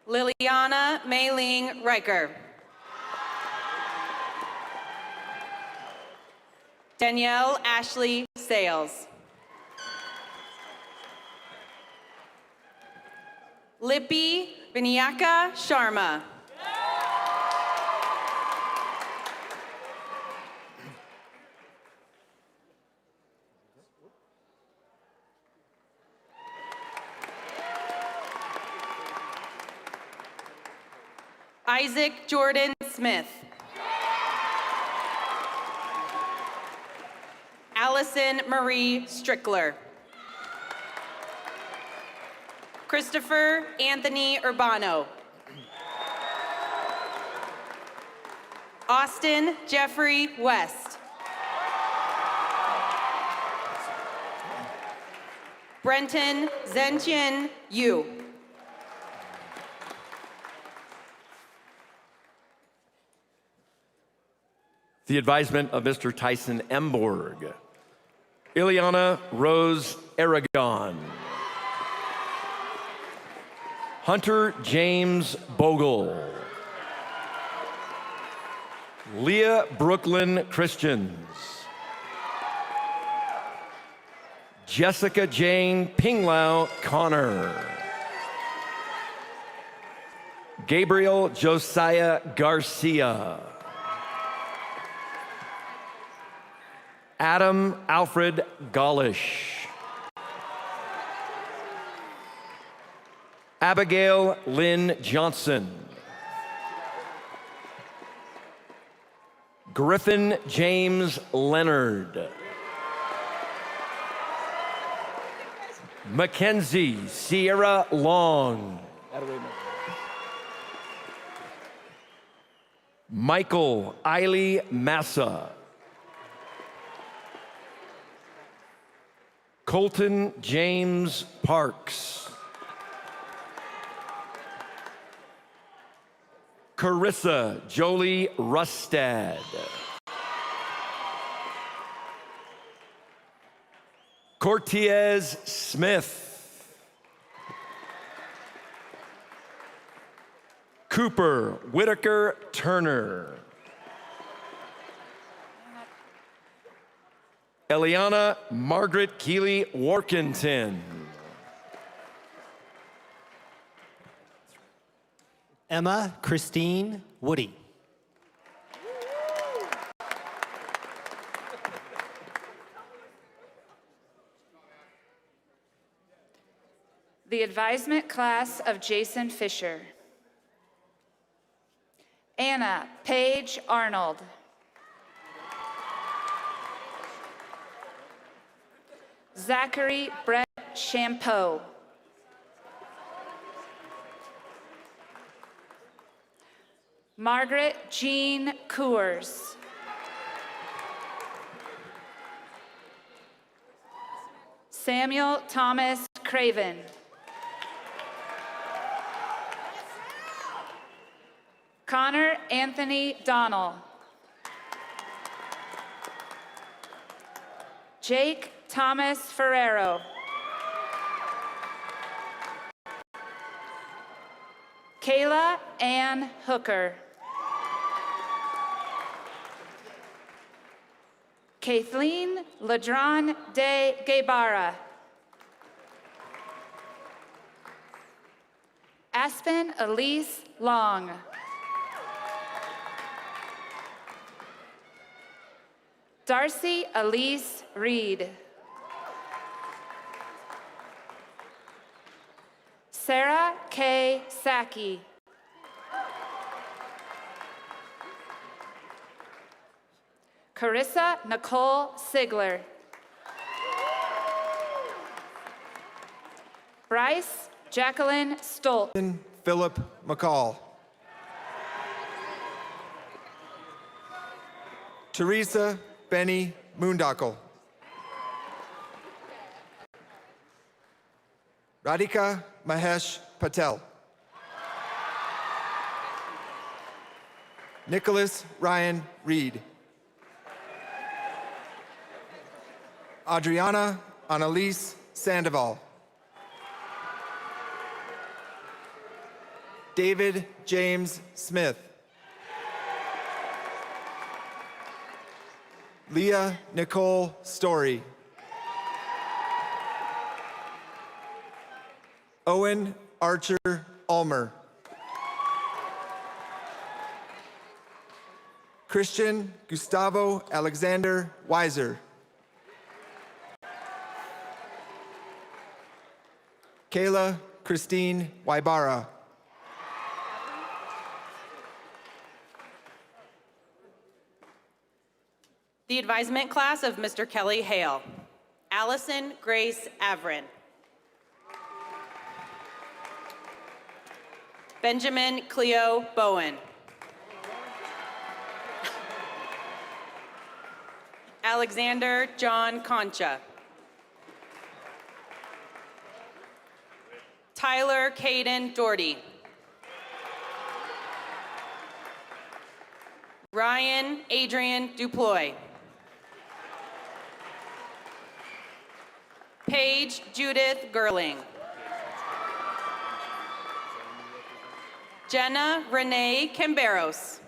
Liliana Mei-Ling Riker. Danielle Ashley Sales. Lippy Viniaka Sharma. Isaac Jordan Smith. Allison Marie Strickler. Christopher Anthony Urbano. Austin Jeffrey West. Brenton Zentian Yu. The advisement of Mr. Tyson Emborg. Ileana Rose Aragon. Hunter James Bogle. Leah Brooklyn Christians. Jessica Jane Pinglao Connor. Gabriel Josiah Garcia. Adam Alfred Gollish. Abigail Lynn Johnson. Griffin James Leonard. Mackenzie Sierra Long. Michael Eiley Massa. Colton James Parks. Carissa Jolie Rustad. Cortez Smith. Cooper Whitaker Turner. Eliana Margaret Keeley Workington. Emma Christine Woody. The advisement class of Jason Fisher. Anna Paige Arnold. Zachary Brett Champeau. Margaret Jean Coors. Samuel Thomas Craven. Connor Anthony Donnell. Jake Thomas Ferrero. Kayla Ann Hooker. Kathleen Ladron de Guevara. Aspen Elise Long. Darcy Elise Reed. Sarah K. Saki. Carissa Nicole Sigler. Bryce Jacqueline Stolt. Teresa Benny Moondakal. Radhika Mahesh Patel. Nicholas Ryan Reed. Adriana Annalise Sandoval. David James Smith. Leah Nicole Story. Owen Archer Ulmer. Christian Gustavo Alexander Weiser. Kayla Christine Waibara. The advisement class of Mr. Kelly Hale. Allison Grace Avrin. Benjamin Cleo Bowen. Alexander John Concha. Tyler Caden Doherty. Ryan Adrian Duploy. Paige Judith Gerling. Jenna Renee Camberos.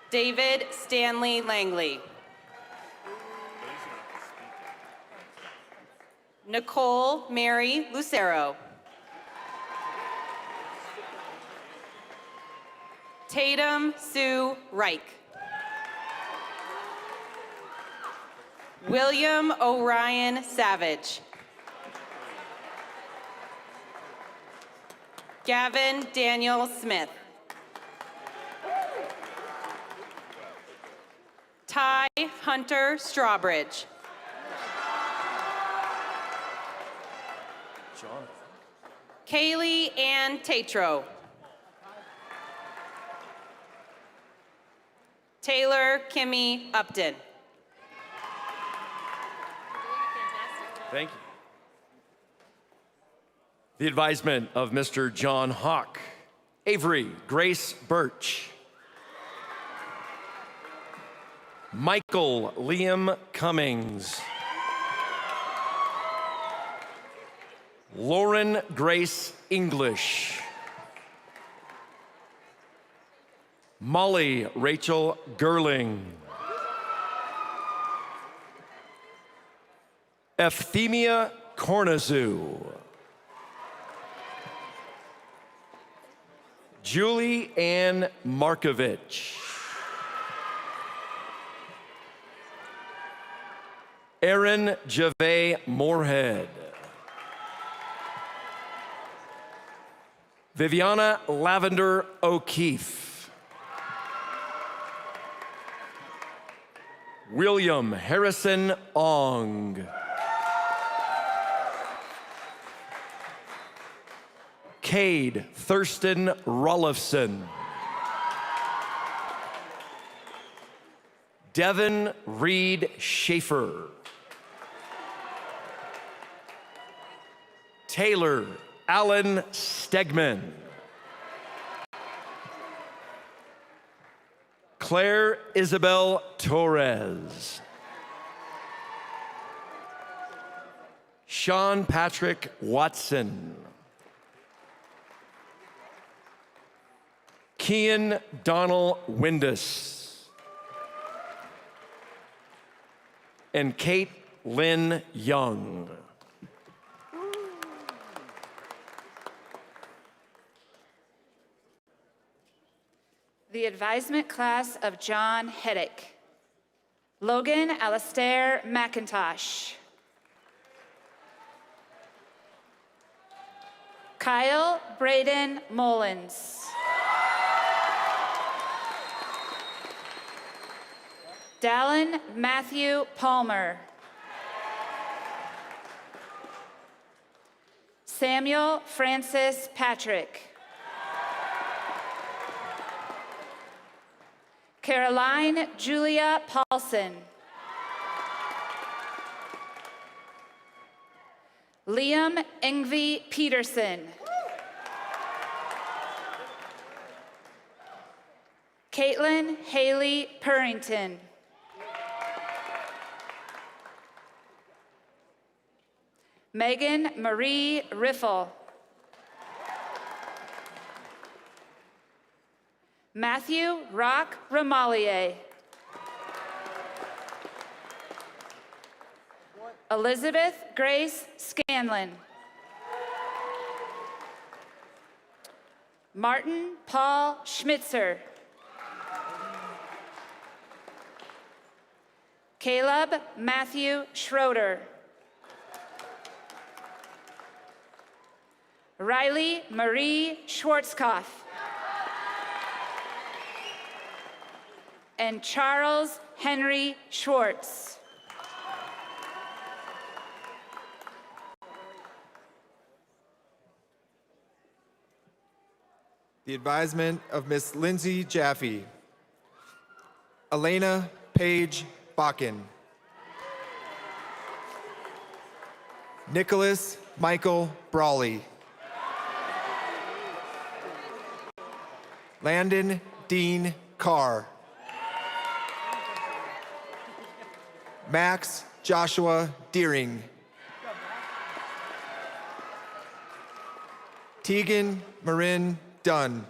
David Stanley Langley. Nicole Mary Lucero. Tatum Sue Reich. William Orion Savage. Gavin Daniel Smith. Ty Hunter Strawbridge. Kaylee Ann Tatro. Taylor Kimmy Upton. Thank you. The advisement of Mr. John Hawk. Avery Grace Birch. Michael Liam Cummings. Lauren Grace English. Molly Rachel Gerling. Euphemia Cornazoo. Julie Ann Markovich. Aaron Jave Moorhead. Viviana Lavender O'Keefe. William Harrison Ong. Cade Thurston Rollifson. Devin Reed Schaefer. Taylor Allen Stegman. Claire Isabel Torres. Sean Patrick Watson. Kian Donald Windus. And Kate Lynn Young. The advisement class of John Heddick. Logan Alastair McIntosh. Kyle Braden Mullins. Dallin Matthew Palmer. Samuel Francis Patrick. Caroline Julia Paulson. Liam Ingvi Peterson. Caitlin Haley Purrington. Megan Marie Riffle. Matthew Rock Ramalier. Elizabeth Grace Scanlon. Martin Paul Schmitzer. Caleb Matthew Schroeder. Riley Marie Schwarzkopf. And Charles Henry Schwartz. The advisement of Miss Lindsay Jaffe. Elena Page Bakken. Nicholas Michael Brawley. Landon Dean Carr. Max Joshua Deering. Tegan Marin Dunn.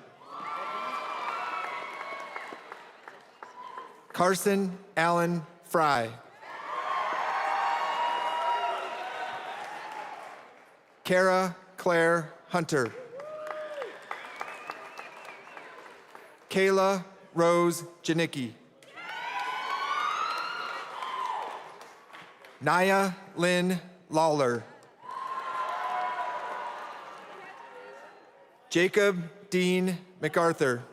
Carson Allen Fry. Kara Claire Hunter. Kayla Rose Janicki. Naya Lynn Lawler. Jacob Dean MacArthur.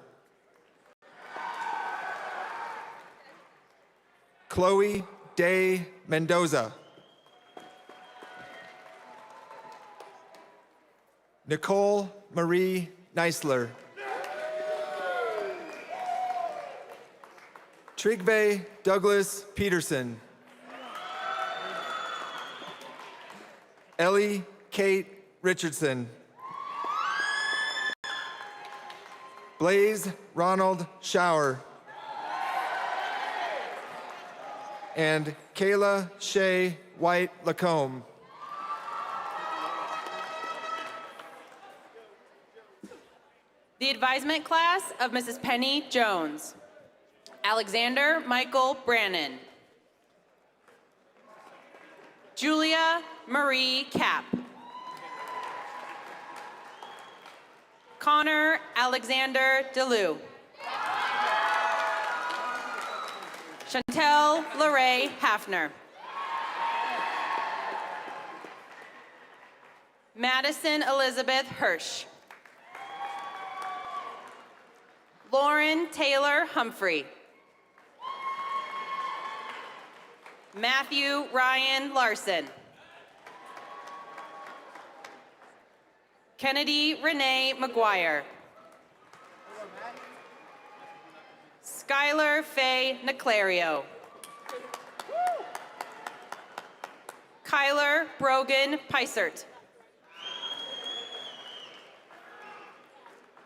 Chloe Day Mendoza. Nicole Marie Neisler. Trigve Douglas Peterson. Ellie Kate Richardson. Blaze Ronald Shower. And Kayla Shea White Lacombe. The advisement class of Mrs. Penny Jones. Alexander Michael Brannon. Julia Marie Kapp. Connor Alexander DeLu. Chantel Lorraine Hafner. Madison Elizabeth Hirsch. Lauren Taylor Humphrey. Matthew Ryan Larson. Kennedy Renee McGuire. Skylar Faye Naclario. Kyler Brogan Peisert.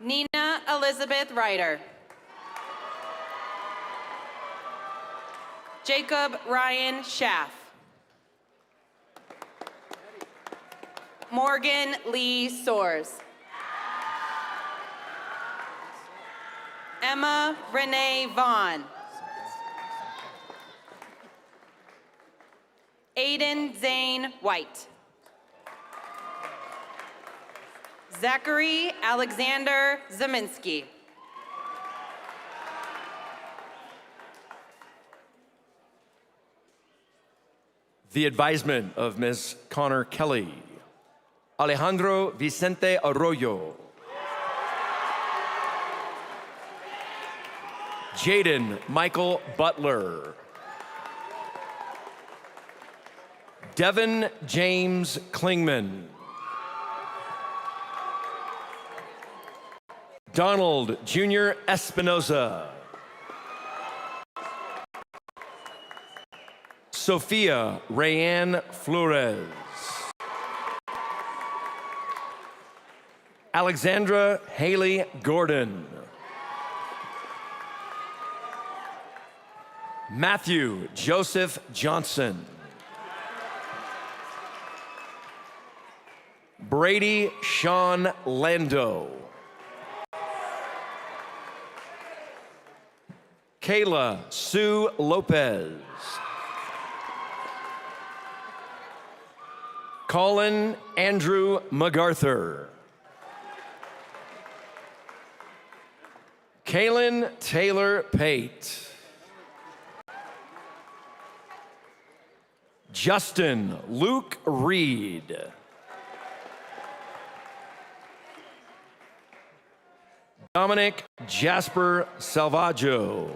Nina Elizabeth Ryder. Jacob Ryan Schaff. Morgan Lee Soares. Emma Renee Vaughn. Aiden Zane White. Zachary Alexander Zeminski. The advisement of Ms. Connor Kelly. Alejandro Vicente Arroyo. Jaden Michael Butler. Devin James Klingman. Donald Jr. Espinoza. Sophia Rayanne Flores. Alexandra Haley Gordon. Matthew Joseph Johnson. Brady Sean Lando. Kayla Sue Lopez. Colin Andrew MacArthur. Kaylin Taylor Pate. Justin Luke Reed. Dominic Jasper Salvaggio.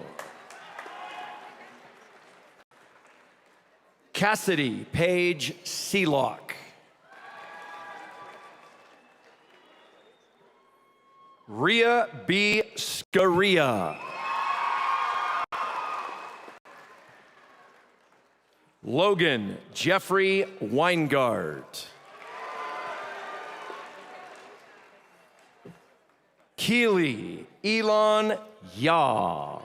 Cassidy Paige Sealock. Rhea B. Scaria. Logan Jeffrey Weingart. Keely Elon Yaw.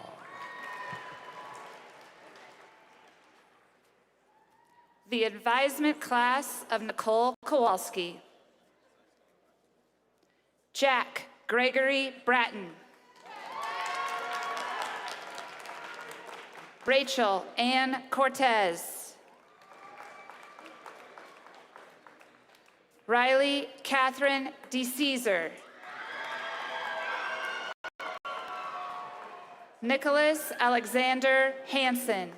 The advisement class of Nicole Kowalski. Jack Gregory Bratton. Rachel Ann Cortez. Riley Catherine DeCesar. Nicholas Alexander Hansen.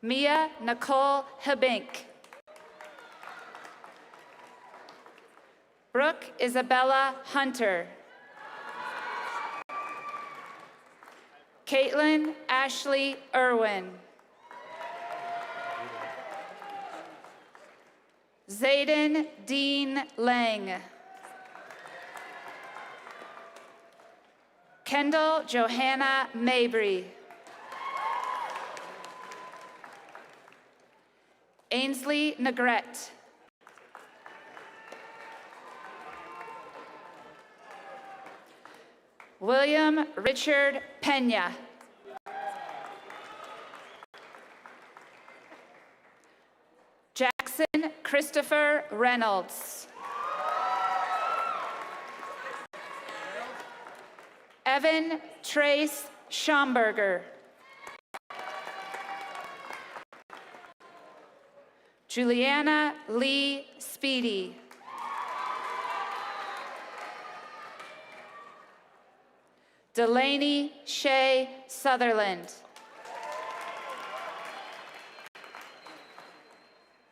Mia Nicole Habink. Brooke Isabella Hunter. Caitlin Ashley Irwin. Zayden Dean Lang. Kendall Johanna Mabry. Ainsley Negrete. William Richard Pena. Jackson Christopher Reynolds. Evan Trace Schomburger. Juliana Lee Speedy. Delaney Shea Sutherland.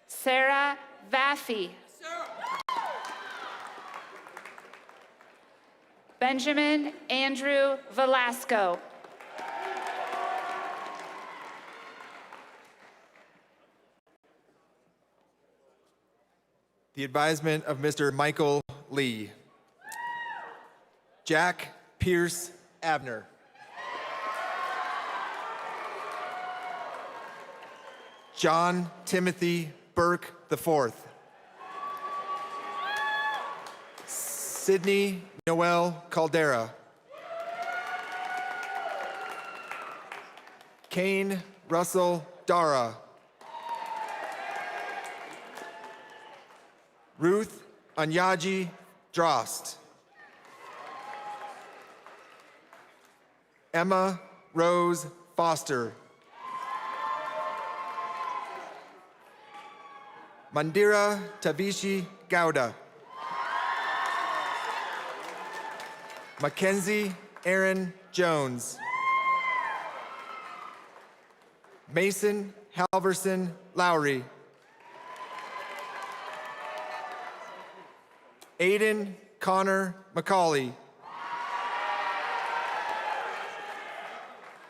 Sarah Vaffy. Benjamin Andrew Velasco. The advisement of Mr. Michael Lee. Jack Pierce Abner. John Timothy Burke IV. Sydney Noel Caldera. Kane Russell Dara. Ruth Anyaji Drost. Emma Rose Foster. Mandira Tavishi Gowda. Mackenzie Aaron Jones. Mason Halverson Lowry. Aiden Connor McCauley.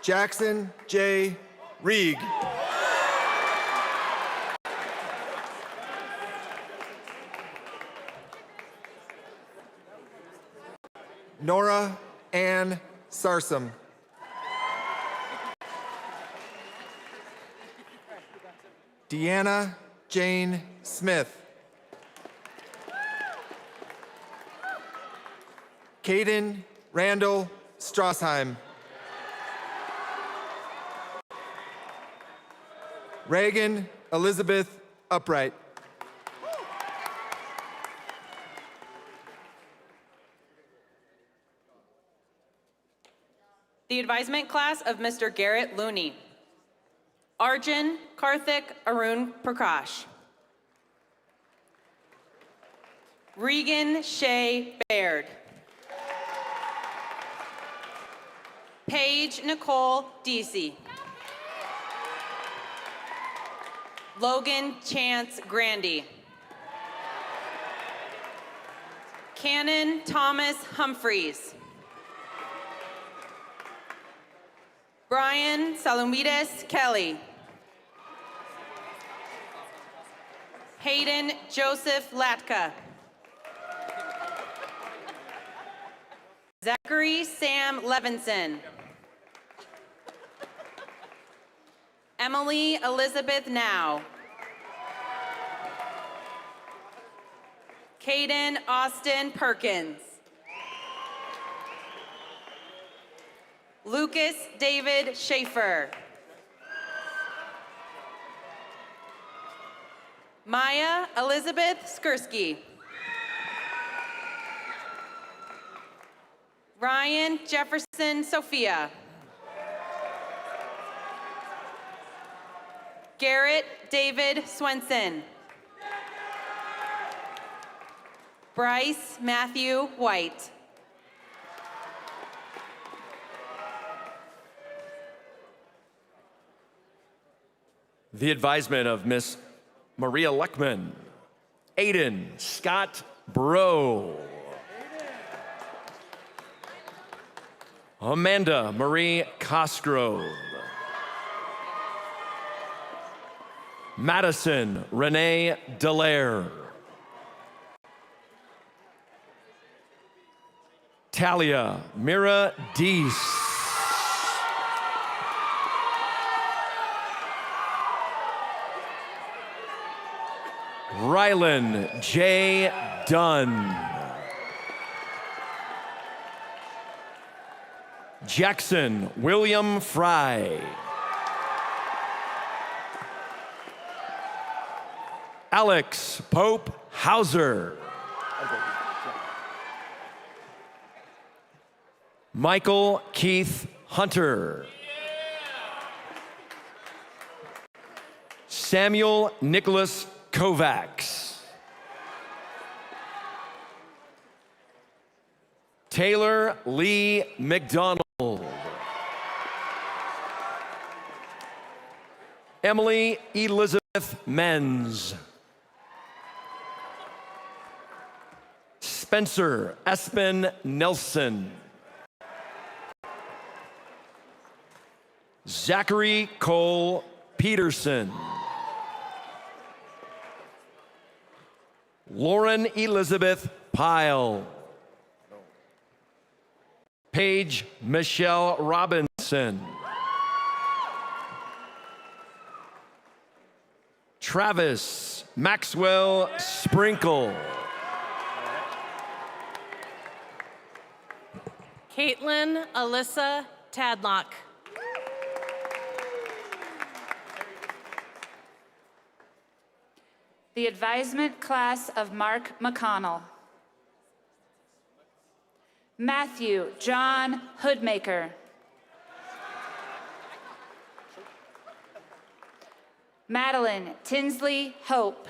Jackson J. Reeg. Nora Ann Sarsam. Deanna Jane Smith. Caden Randall Strassheim. Reagan Elizabeth Upright. The advisement class of Mr. Garrett Looney. Arjun Karthik Arun Prakash. Regan Shea Baird. Paige Nicole Deasy. Logan Chance Grandy. Cannon Thomas Humphreys. Brian Salumides Kelly. Hayden Joseph Latka. Zachary Sam Levinson. Emily Elizabeth Now. Caden Austin Perkins. Lucas David Schaefer. Maya Elizabeth Skursky. Ryan Jefferson Sophia. Garrett David Swenson. Bryce Matthew White. The advisement of Miss Maria Luckman. Aiden Scott Bro. Amanda Marie Cosgrove. Madison Renee Dallaire. Talia Mira Deese. Rylan J. Dunn. Jackson William Fry. Alex Pope Hauser. Michael Keith Hunter. Samuel Nicholas Kovacs. Taylor Lee McDonald. Emily Elizabeth Menz. Spencer Espen Nelson. Zachary Cole Peterson. Lauren Elizabeth Pyle. Paige Michelle Robinson. Travis Maxwell Sprinkle. Caitlin Alyssa Tadlock. The advisement class of Mark McConnell. Matthew John Hoodmaker. Madeline Tinsley Hope.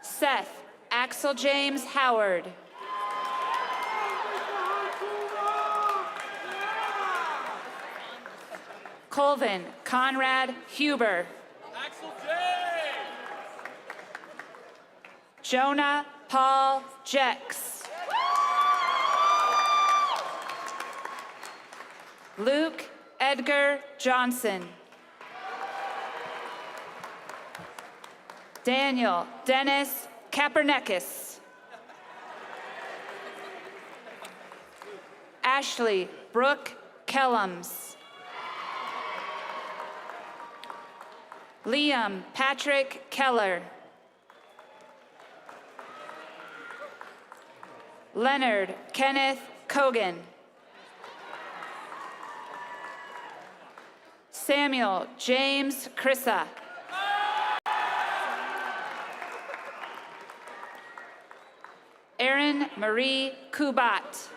Seth Axel James Howard. Colvin Conrad Huber. Jonah Paul Jex. Luke Edgar Johnson. Daniel Dennis Kapernickis. Ashley Brooke Kellums. Liam Patrick Keller. Leonard Kenneth Cogan. Samuel James Crissa. Erin Marie Kubat.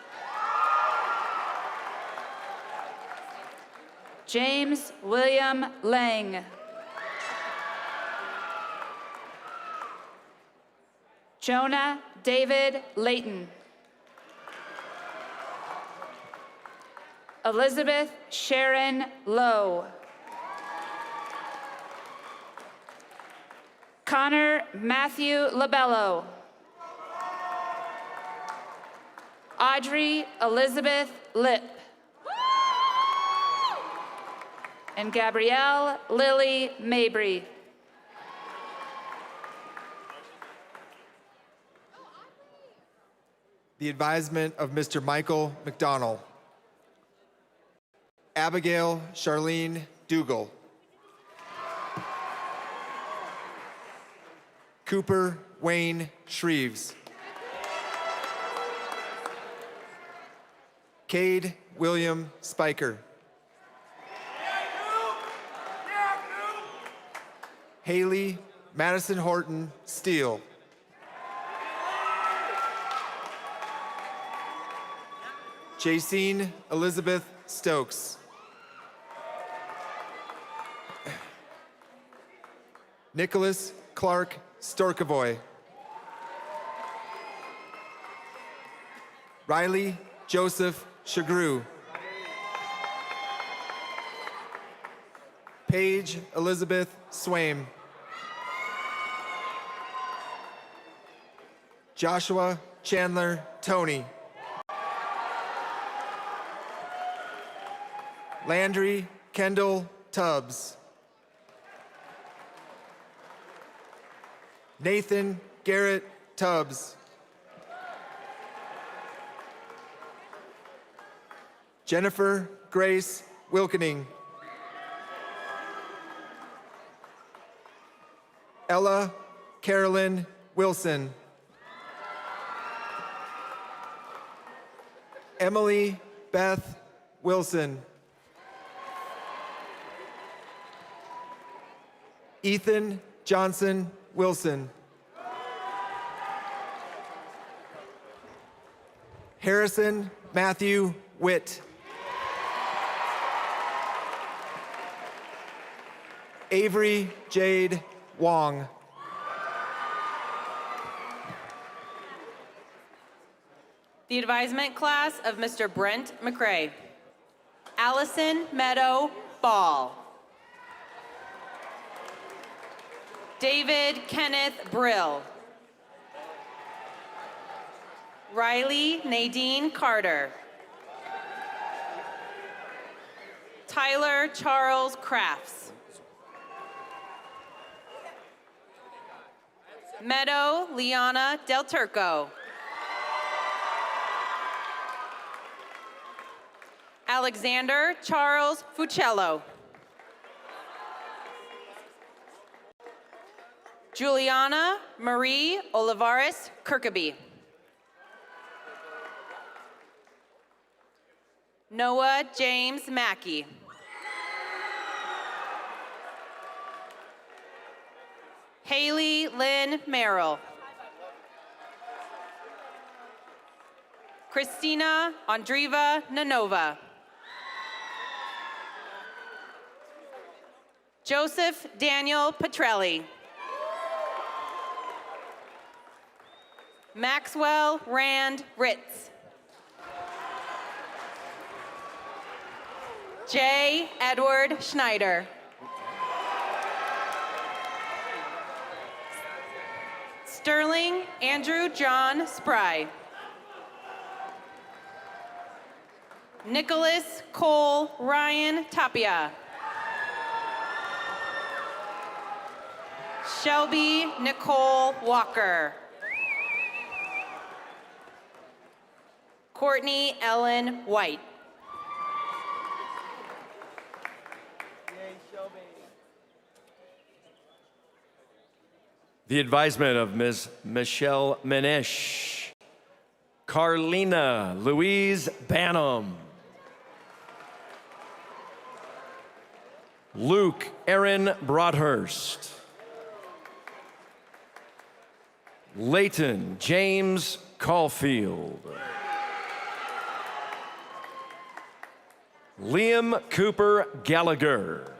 James William Lang. Jonah David Layton. Elizabeth Sharon Lowe. Connor Matthew Labello. Audrey Elizabeth Lip. And Gabrielle Lily Mabry. The advisement of Mr. Michael McDonald. Abigail Charlene Dougal. Cooper Wayne Shreves. Cade William Spiker. Haley Madison Horton Steele. Jacine Elizabeth Stokes. Nicholas Clark Storkovoy. Riley Joseph Shagru. Paige Elizabeth Swaim. Joshua Chandler Tony. Landry Kendall Tubbs. Nathan Garrett Tubbs. Jennifer Grace Wilkening. Ella Carolyn Wilson. Emily Beth Wilson. Ethan Johnson Wilson. Harrison Matthew Witt. Avery Jade Wong. The advisement class of Mr. Brent McRae. Allison Meadow Ball. David Kenneth Brill. Riley Nadine Carter. Tyler Charles Crafts. Meadow Liana Del Turco. Alexander Charles Fucello. Juliana Marie Olivares Kirkaby. Noah James Mackey. Haley Lynn Merrill. Christina Andriva Nanova. Joseph Daniel Petrelli. Maxwell Rand Ritz. J. Edward Schneider. Sterling Andrew John Spry. Nicholas Cole Ryan Tapia. Shelby Nicole Walker. Courtney Ellen White. The advisement of Ms. Michelle Menish. Carlina Louise Banham. Luke Aaron Broadhurst. Leighton James Caulfield. Liam Cooper Gallagher.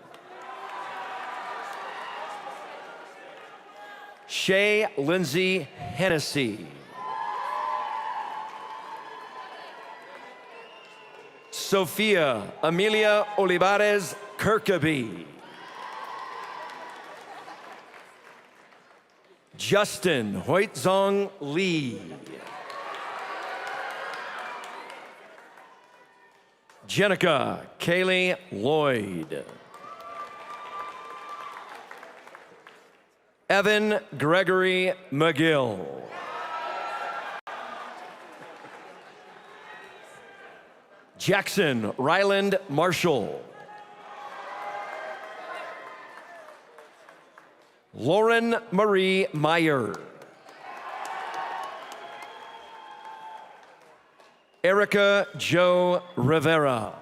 Shay Lindsay Hennessy. Sophia Amelia Olivares Kirkaby. Justin Hoitzong Lee. Jenica Kaylee Lloyd. Evan Gregory McGill. Jackson Ryland Marshall. Lauren Marie Meyer. Erica Jo Rivera.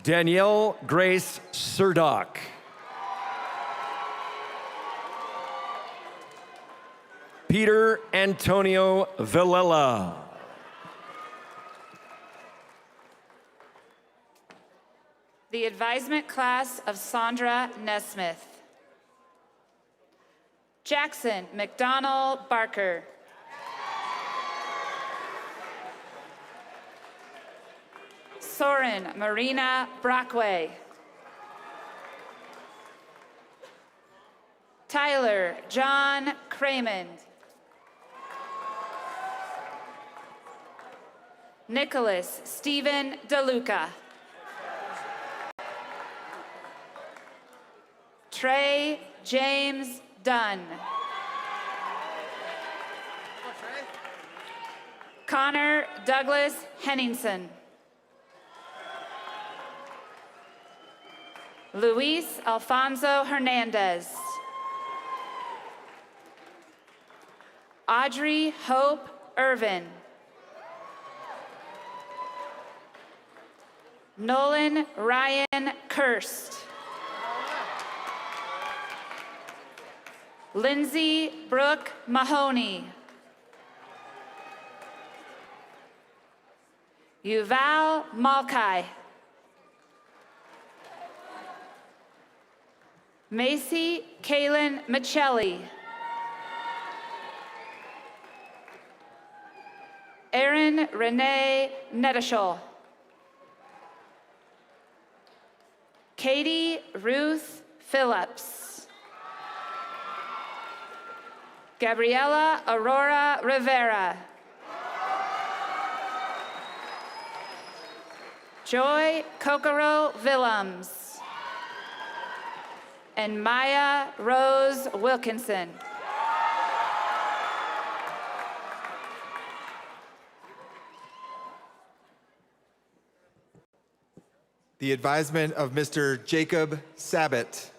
Danielle Grace Surdock. Peter Antonio Villela. The advisement class of Sandra Nesmith. Jackson McDonald Barker. Soren Marina Brockway. Tyler John Cramond. Nicholas Stephen DeLuca. Trey James Dunn. Connor Douglas Henningsen. Luis Alfonso Hernandez. Audrey Hope Irvin. Nolan Ryan Kirst. Lindsay Brooke Mahoney. Yuval Malkai. Macy Kaylin Michelli. Erin Renee Nedashol. Katie Ruth Phillips. Gabriela Aurora Rivera. Joy Kokoro Willems. And Maya Rose Wilkinson. The advisement of Mr. Jacob Sabat.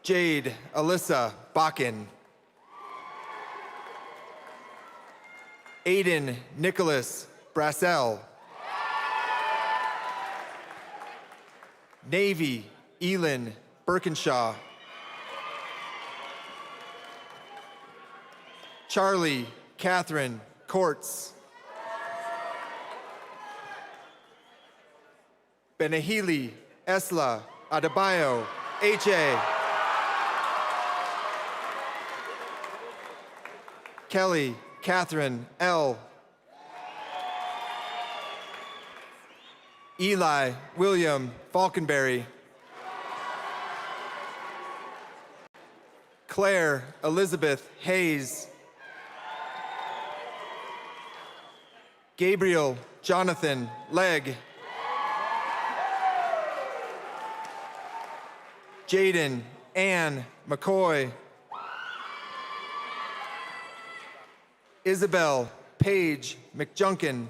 Jade Alyssa Bakken. Aiden Nicholas Brassell. Navy Elin Birkinshaw. Charlie Catherine Courts. Benahili Esla Adebayo H.A. Kelly Catherine L. Eli William Falconberry. Claire Elizabeth Hayes. Gabriel Jonathan Legg. Jaden Ann McCoy. Isabel Paige McJunkin.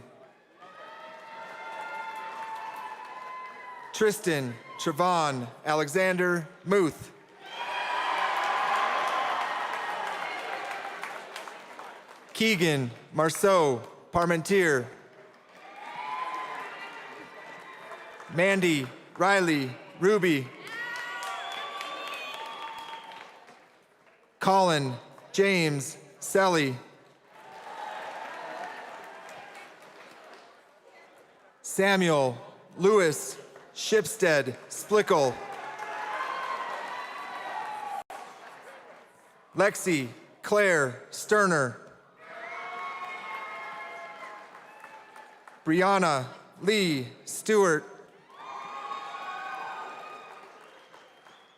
Tristan Trevon Alexander Muth. Keegan Marceau Parmentier. Mandy Riley Ruby. Colin James Selly. Samuel Lewis Shipstead Splickle. Lexi Claire Sterner. Brianna Lee Stewart.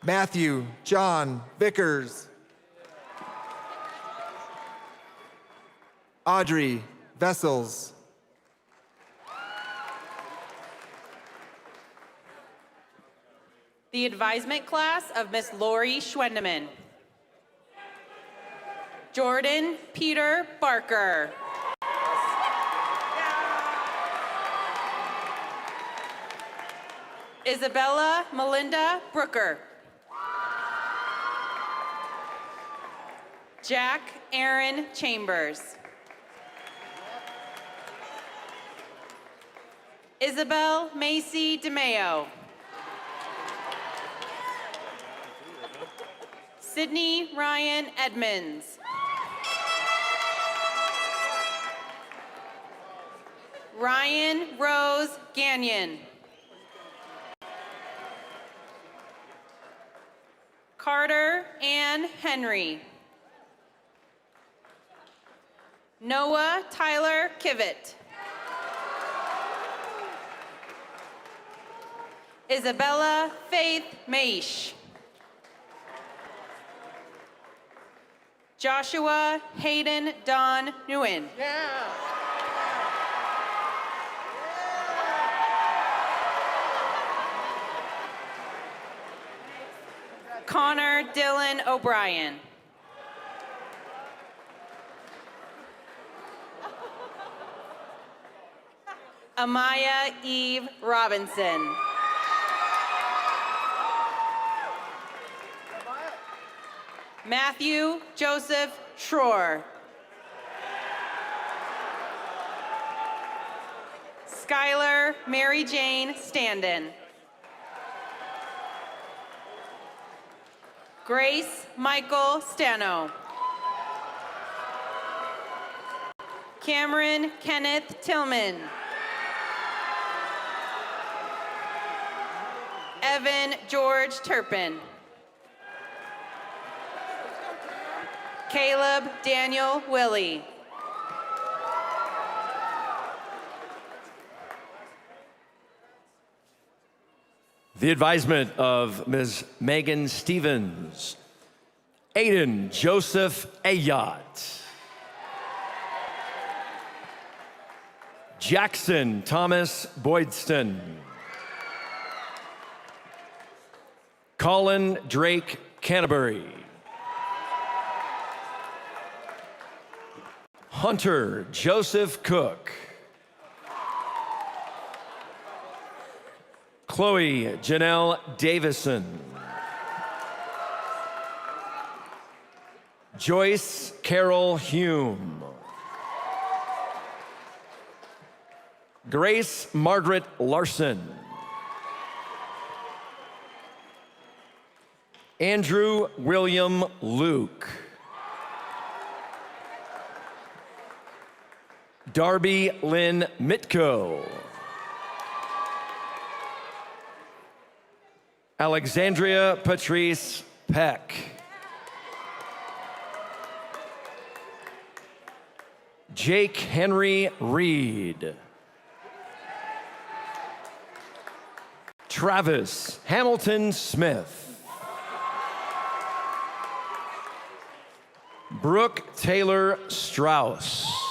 Matthew John Vickers. Audrey Vessels. The advisement class of Miss Lori Schwendeman. Jordan Peter Barker. Isabella Melinda Brooker. Jack Aaron Chambers. Isabel Macy DeMeo. Sydney Ryan Edmonds. Ryan Rose Gagnon. Carter Ann Henry. Noah Tyler Kivett. Isabella Faith Maish. Joshua Hayden Don Nguyen. Connor Dylan O'Brien. Amaya Eve Robinson. Matthew Joseph Schroer. Skylar Mary Jane Standen. Grace Michael Stano. Cameron Kenneth Tillman. Evan George Turpin. Caleb Daniel Willie. The advisement of Ms. Megan Stevens. Aiden Joseph Ayat. Jackson Thomas Boydston. Colin Drake Canterbury. Hunter Joseph Cook. Chloe Janelle Davison. Joyce Carol Hume. Grace Margaret Larson. Andrew William Luke. Darby Lynn Mitko. Alexandria Patrice Peck. Jake Henry Reed. Travis Hamilton Smith. Brooke Taylor Strauss.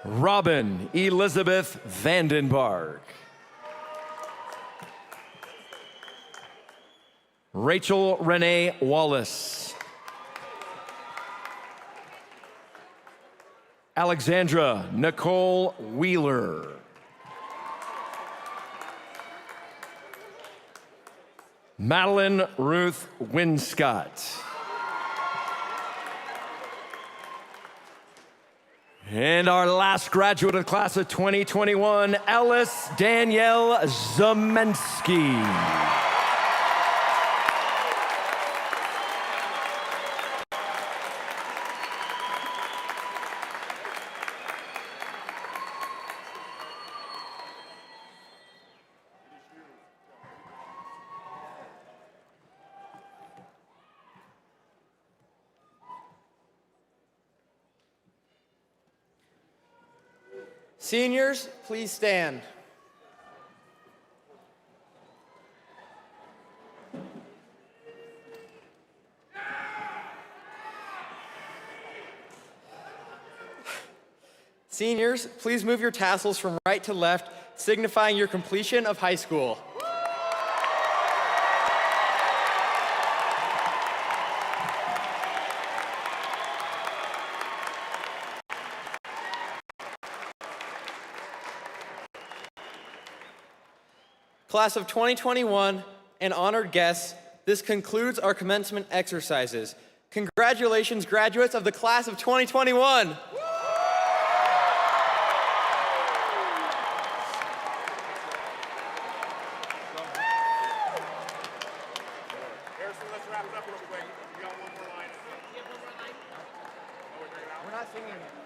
Robin Elizabeth Vandenberg. Rachel Renee Wallace. Alexandra Nicole Wheeler. Madeline Ruth Winscott. And our last graduate of the class of 2021, Ellis Danielle Zamensky. Seniors, please stand. Seniors, please move your tassels from right to left, signifying your completion of high school. Class of 2021 and honored guests, this concludes our commencement exercises. Congratulations, graduates of the class of 2021. Harrison, let's wrap it up real quick. You got one more line. We're not singing.